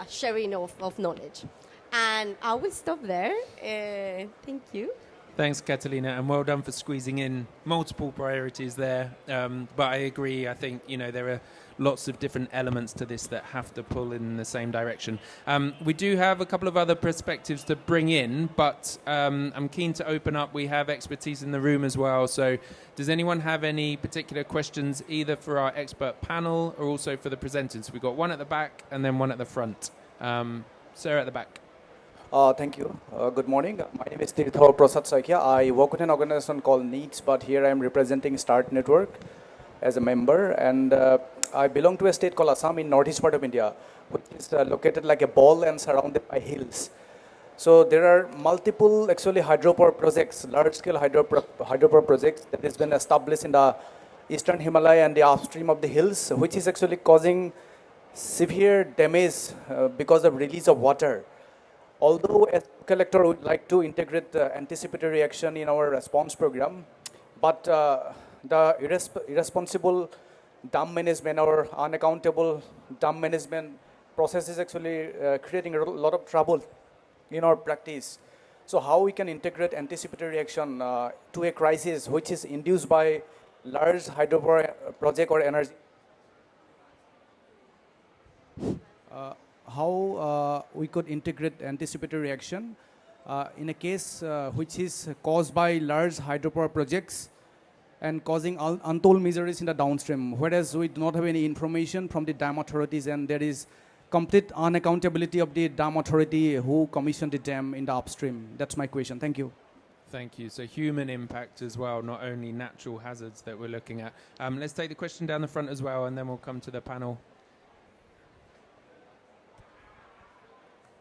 sharing of knowledge. And I will stop there. Thank you. Thanks, Catalina, and well done for squeezing in multiple priorities there. But I agree. I think there are lots of different elements to this that have to pull in the same direction. We do have a couple of other perspectives to bring in, but I'm keen to open up. We have expertise in the room as well. So does anyone have any particular questions, either for our expert panel or also for the presenters? We've got one at the back and then one at the front. Sarah at the back. Thank you. Good morning. My name is Tirthal Prasad Saikia. I work with an organization called NEEDS, but here I am representing START Network as a member. And I belong to a state called Assam in northeast part of India, which is located like a ball and surrounded by hills. So there are multiple actually hydropower projects, large-scale hydropower projects that has been established in the eastern Himalaya and the upstream of the hills, which is actually causing severe damage because of release of water. Although as collector would like to integrate anticipatory action in our response program, but the irresponsible dam management or unaccountable dam management process is actually creating a lot of trouble in our practice. So how we can integrate anticipatory action to a crisis which is induced by large hydropower project or energy? How we could integrate anticipatory action in a case which is caused by large hydropower projects and causing untold miseries in the downstream, whereas we do not have any information from the dam authorities and there is complete unaccountability of the dam authority who commissioned the dam in the upstream. That's my question. Thank you. Thank you. So human impact as well, not only natural hazards that we're looking at. Let's take the question down the front as well, and then we'll come to the panel.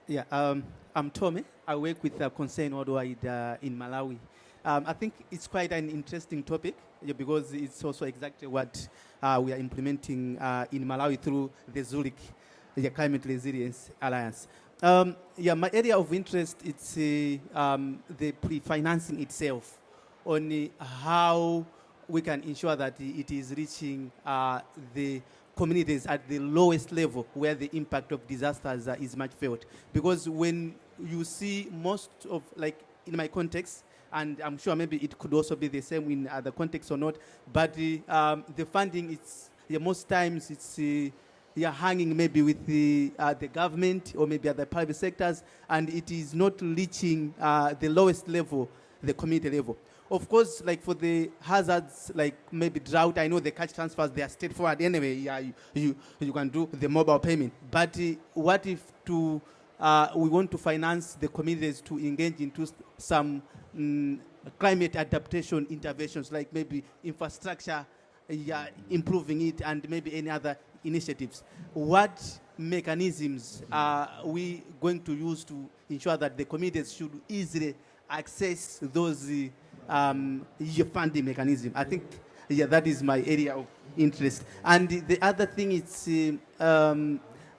Yeah, I'm Tome. I work with Concern Worldwide in Malawi. I think it's quite an interesting topic because it's also exactly what we are implementing in Malawi through the Zurich Climate Resilience Alliance. My area of interest is the pre-financing itself, on how we can ensure that it is reaching the communities at the lowest level where the impact of disasters is much felt. Because when you see most of, like in my context, and I'm sure maybe it could also be the same in other contexts or not, but the funding, most times it's hanging maybe with the government or maybe other private sectors, and it is not reaching the lowest level, the community level. Of course, like for the hazards, like maybe drought, I know the cash transfers, they are straightforward anyway. Yeah, you can do the mobile payment. But what if we want to finance the communities to engage into some climate adaptation interventions, like maybe infrastructure, improving it, and maybe any other initiatives? What mechanisms are we going to use to ensure that the communities should easily access those funding mechanism? I think that is my area of interest. And the other thing is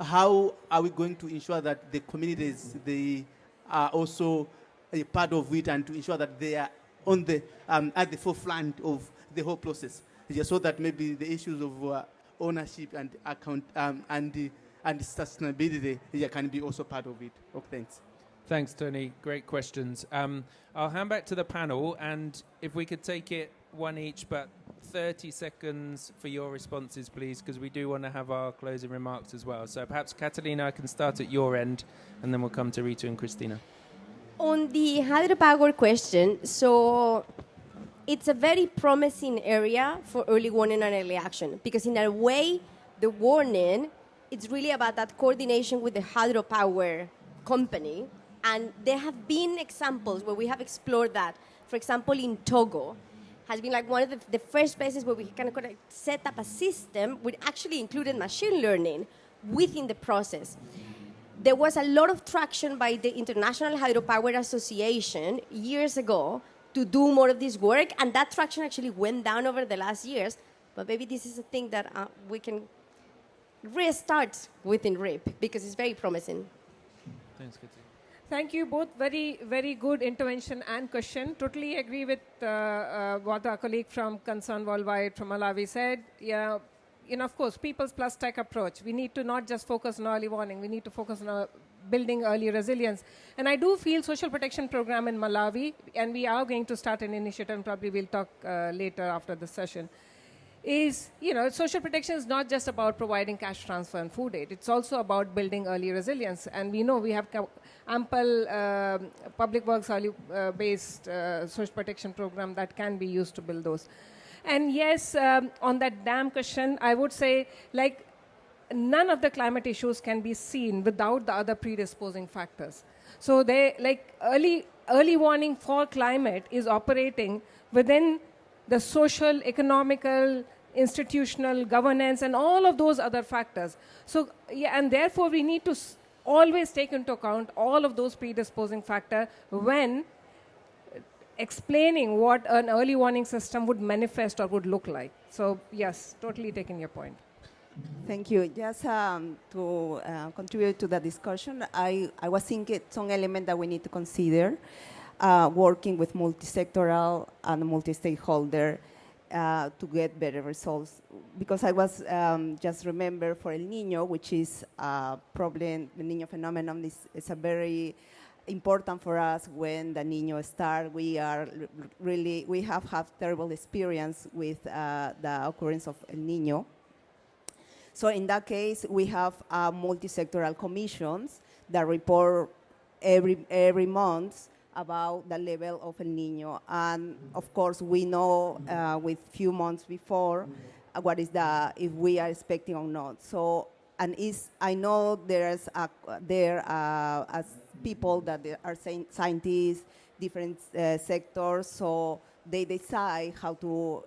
how are we going to ensure that the communities, they are also a part of it, and to ensure that they are on the at the forefront of the whole process, so that maybe the issues of ownership and account and sustainability can be also part of it. Oh, thanks. Thanks, Tony. Great questions. I'll hand back to the panel, and if we could take it one each, but 30 seconds for your responses, please, because we do want to have our closing remarks as well. So perhaps, Catalina, I can start at your end, and then we'll come to Rita and Christina. On the hydropower question, so it's a very promising area for early warning and early action, because in a way, the warning, it's really about that coordination with the hydropower company. And there have been examples where we have explored that. For example, in Togo, has been like one of the first places where we kind of set up a system which actually included machine learning within the process. There was a lot of traction by the International Hydropower Association years ago to do more of this work, and that traction actually went down over the last years. But maybe this is a thing that we can restart within RIP, because it's very promising. Thanks, Katina. Thank you both. Very, very good intervention and question. Totally agree with what our colleague from Concern Worldwide from Malawi said. Yeah, of course, people's plus tech approach. We need to not just focus on early warning. We need to focus on building early resilience. And I do feel social protection program in Malawi, and we are going to start an initiative, and probably we'll talk later after the session, is, social protection is not just about providing cash transfer and food aid. It's also about building early resilience. And we know we have ample public works based social protection program that can be used to build those. And yes, on that dam question, I would say, none of the climate issues can be seen without the other predisposing factors. So early warning for climate is operating within the social, economical, institutional, governance, and all of those other factors. So, and therefore we need to always take into account all of those predisposing factors when explaining what an early warning system would manifest or would look like. So yes, totally taking your point. Thank you. Just to contribute to the discussion, I was thinking some element that we need to consider working with multi-sectoral and multi-stakeholder to get better results. Because I was just remember for El Niño, which is a problem, the Niño phenomenon is a very important for us. When the Niño starts, we have had terrible experience with the occurrence of El Niño. So in that case, we have multi-sectoral commissions that report every month about the level of El Niño. And of course, we know with few months before what is if we are expecting or not. So, and I know there are people that are scientists, different sectors, so they decide how to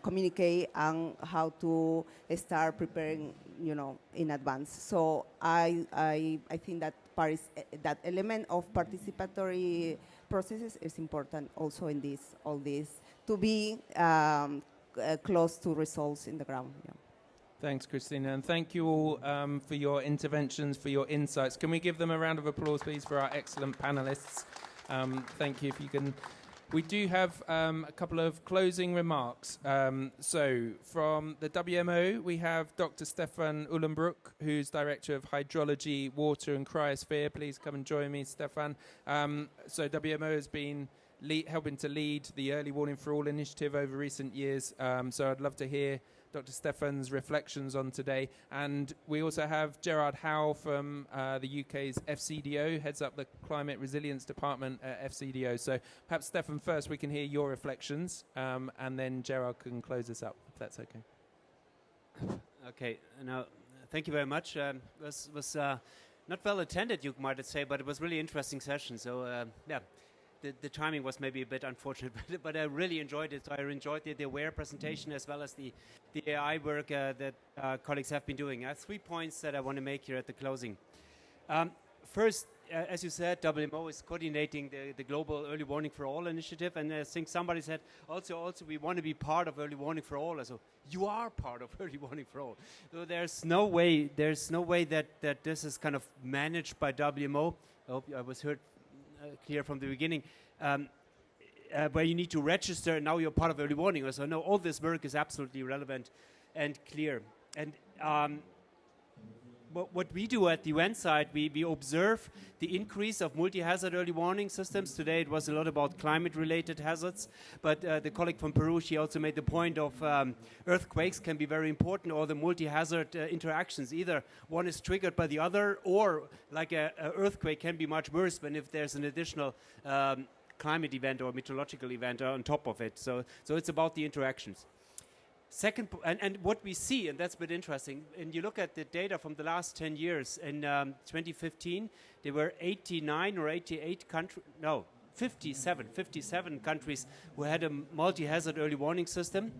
communicate and how to start preparing in advance. So I think that that element of participatory processes is important also in all this to be close to results in the ground. Yeah. Thanks, Christina, and thank you all for your interventions, for your insights. Can we give them a round of applause, please, for our excellent panelists? Thank you. If you can. We do have a couple of closing remarks. So from the WMO, we have Dr. Stefan Uhlenbruck, who's Director of Hydrology, Water and Cryosphere. Please come and join me, Stefan. So WMO has been helping to lead the Early Warning for All initiative over recent years. So I'd love to hear Dr. Stefan's reflections on today. And we also have Gerard Howe from the UK's FCDO, heads up the Climate Resilience Department at FCDO. So perhaps, Stefan, first we can hear your reflections, and then Gerard can close us up, if that's okay. Okay, now, thank you very much. It was not well attended, you might say, but it was really interesting session. So, yeah. The timing was maybe a bit unfortunate, but I really enjoyed it. So I enjoyed the AWARE presentation as well as the AI work that colleagues have been doing. I have 3 points that I want to make here at the closing. First, as you said, WMO is coordinating the Global Early Warning for All initiative, and I think somebody said also we want to be part of Early Warning for All. So you are part of Early Warning for All. So there's no way that this is kind of managed by WMO. I hope I was heard clear from the beginning, where you need to register and now you're part of early warning. So no, all this work is absolutely relevant and clear. And what we do at the UN side, we observe the increase of multi-hazard early warning systems. Today it was a lot about climate-related hazards, but the colleague from Peru, she also made the point of earthquakes can be very important, or the multi-hazard interactions. Either one is triggered by the other, or like an earthquake can be much worse when if there's an additional climate event or meteorological event on top of it. So it's about the interactions. Second, and what we see, and that's a bit interesting, and you look at the data from the last 10 years, in 2015, there were 89 or 88 countries, no, 57 countries who had a multi-hazard early warning system,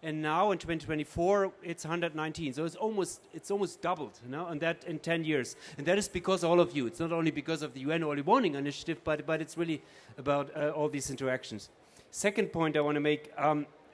and now in 2024, it's 119. So it's almost doubled, and that in 10 years. And that is because of all of you. It's not only because of the UN Early Warning Initiative, but it's really about all these interactions. Second point I want to make,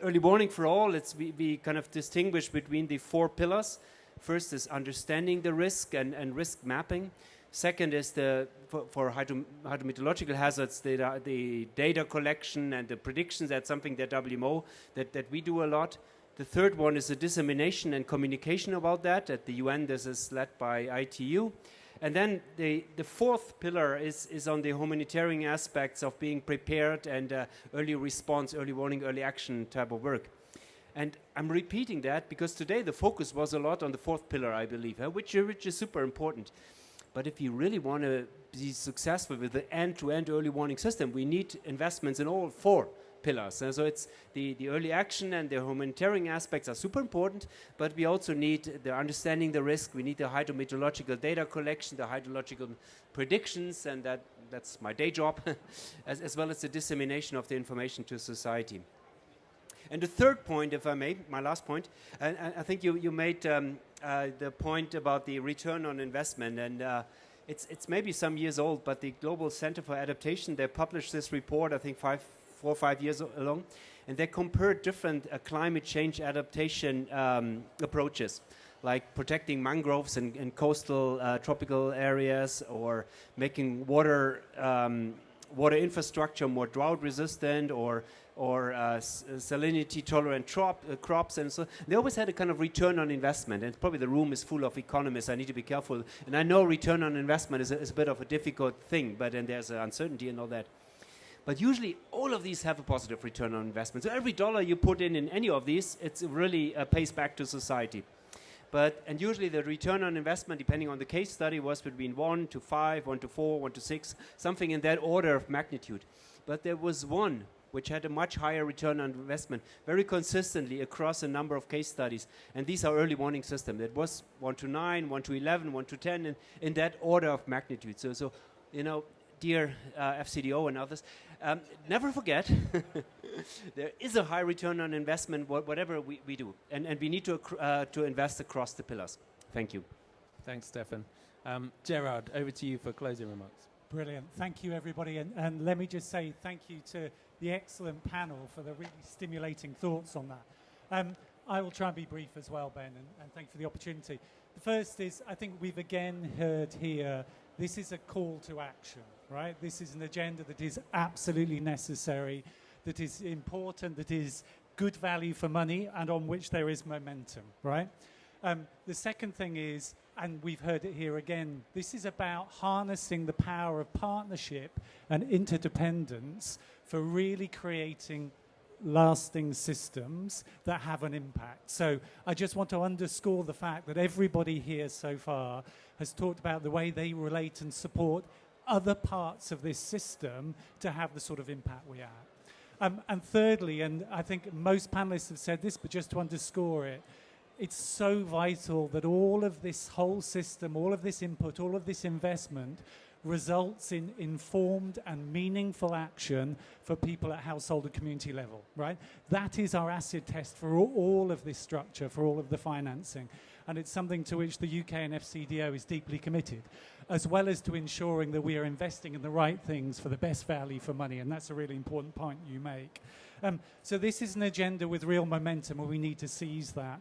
Early Warning for All, we kind of distinguish between the 4 pillars. First is understanding the risk and risk mapping. Second is for hydrometeorological hazards, the data collection and the predictions. That's something that WMO, that we do a lot. The third one is the dissemination and communication about that. At the UN, this is led by ITU. And then the fourth pillar is on the humanitarian aspects of being prepared and early response, early warning, early action type of work. And I'm repeating that because today the focus was a lot on the fourth pillar, I believe, which is super important. But if you really want to be successful with the end-to-end early warning system, we need investments in all 4 pillars. And so it's the early action and the humanitarian aspects are super important, but we also need the understanding the risk. We need the hydrometeorological data collection, the hydrological predictions, and that's my day job, as well as the dissemination of the information to society. And the third point, if I may, my last point, and I think you made the point about the return on investment, and it's maybe some years old, but the Global Center for Adaptation, they published this report, I think 4 or 5 years along, and they compared different climate change adaptation approaches, like protecting mangroves in coastal tropical areas, or making water infrastructure more drought resistant, or salinity tolerant crops, and so they always had a kind of return on investment. And probably the room is full of economists. I need to be careful, and I know return on investment is a bit of a difficult thing, but then there's uncertainty and all that. But usually all of these have a positive return on investment. So every dollar you put in any of these, it's really pays back to society. And usually the return on investment, depending on the case study, was between 1 to 5, 1 to 4, 1 to 6, something in that order of magnitude. But there was one which had a much higher return on investment, very consistently across a number of case studies. And these are early warning systems. It was 1 to 9, 1 to 11, 1 to 10, and in that order of magnitude. So dear FCDO and others, never forget, there is a high return on investment, whatever we do. And we need to invest across the pillars. Thank you. Thanks, Stefan. Gerard, over to you for closing remarks. Brilliant. Thank you, everybody. And let me just say thank you to the excellent panel for the really stimulating thoughts on that. I will try and be brief as well, Ben, and thank you for the opportunity. The first is, I think we've again heard here, this is a call to action, right? This is an agenda that is absolutely necessary, that is important, that is good value for money, and on which there is momentum, right? The second thing is, and we've heard it here again, this is about harnessing the power of partnership and interdependence for really creating lasting systems that have an impact. So I just want to underscore the fact that everybody here so far has talked about the way they relate and support other parts of this system to have the sort of impact we have. And thirdly, and I think most panelists have said this, but just to underscore it, it's so vital that all of this whole system, all of this input, all of this investment results in informed and meaningful action for people at household and community level, right? That is our acid test for all of this structure, for all of the financing. And it's something to which the UK and FCDO is deeply committed, as well as to ensuring that we are investing in the right things for the best value for money. And that's a really important point you make. So this is an agenda with real momentum, and we need to seize that.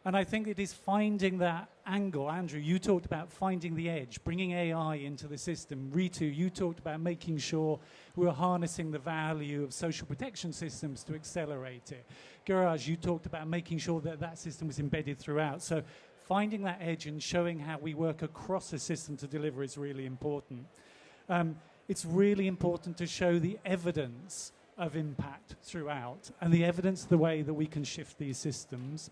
And I think it is finding that angle. Andrew, you talked about finding the edge, bringing AI into the system. Ritu, you talked about making sure we're harnessing the value of social protection systems to accelerate it. Garaj, you talked about making sure that that system was embedded throughout. So finding that edge and showing how we work across a system to deliver is really important. It's really important to show the evidence of impact throughout and the evidence of the way that we can shift these systems.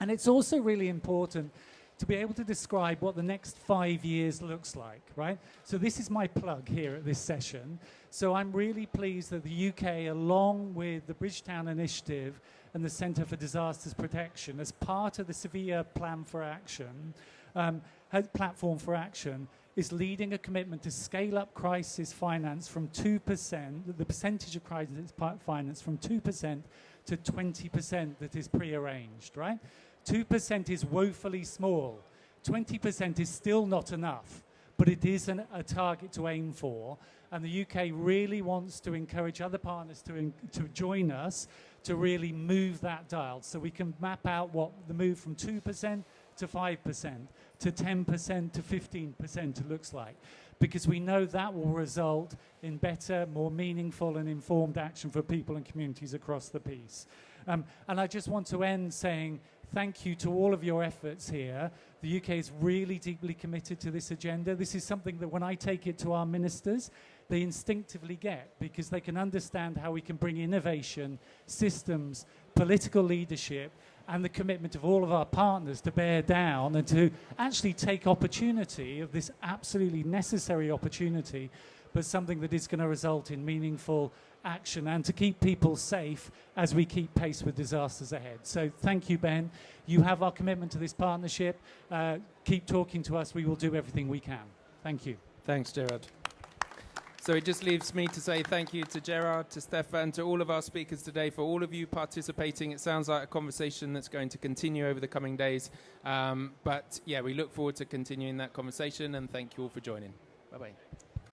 And it's also really important to be able to describe what the next 5 years looks like, right? So this is my plug here at this session. So I'm really pleased that the UK, along with the Bridgetown Initiative and the Centre for Disasters Protection, as part of the Sevilla Plan for Action, Platform for Action, is leading a commitment to scale up crisis finance from 2%, the percentage of crisis finance from 2% to 20% that is prearranged, right? 2% is woefully small. 20% is still not enough, but it is a target to aim for. And the UK really wants to encourage other partners to join us to really move that dial so we can map out what the move from 2% to 5% to 10% to 15% looks like. Because we know that will result in better, more meaningful and informed action for people and communities across the piece. And I just want to end saying thank you to all of your efforts here. The UK is really deeply committed to this agenda. This is something that when I take it to our ministers, they instinctively get because they can understand how we can bring innovation, systems, political leadership, and the commitment of all of our partners to bear down and to actually take opportunity of this absolutely necessary opportunity, but something that is going to result in meaningful action and to keep people safe as we keep pace with disasters ahead. So thank you, Ben. You have our commitment to this partnership. Keep talking to us. We will do everything we can. Thank you. Thanks, Gerard. So it just leaves me to say thank you to Gerard, to Stefan, to all of our speakers today, for all of you participating. It sounds like a conversation that's going to continue over the coming days. But yeah, we look forward to continuing that conversation, and thank you all for joining. Bye-bye.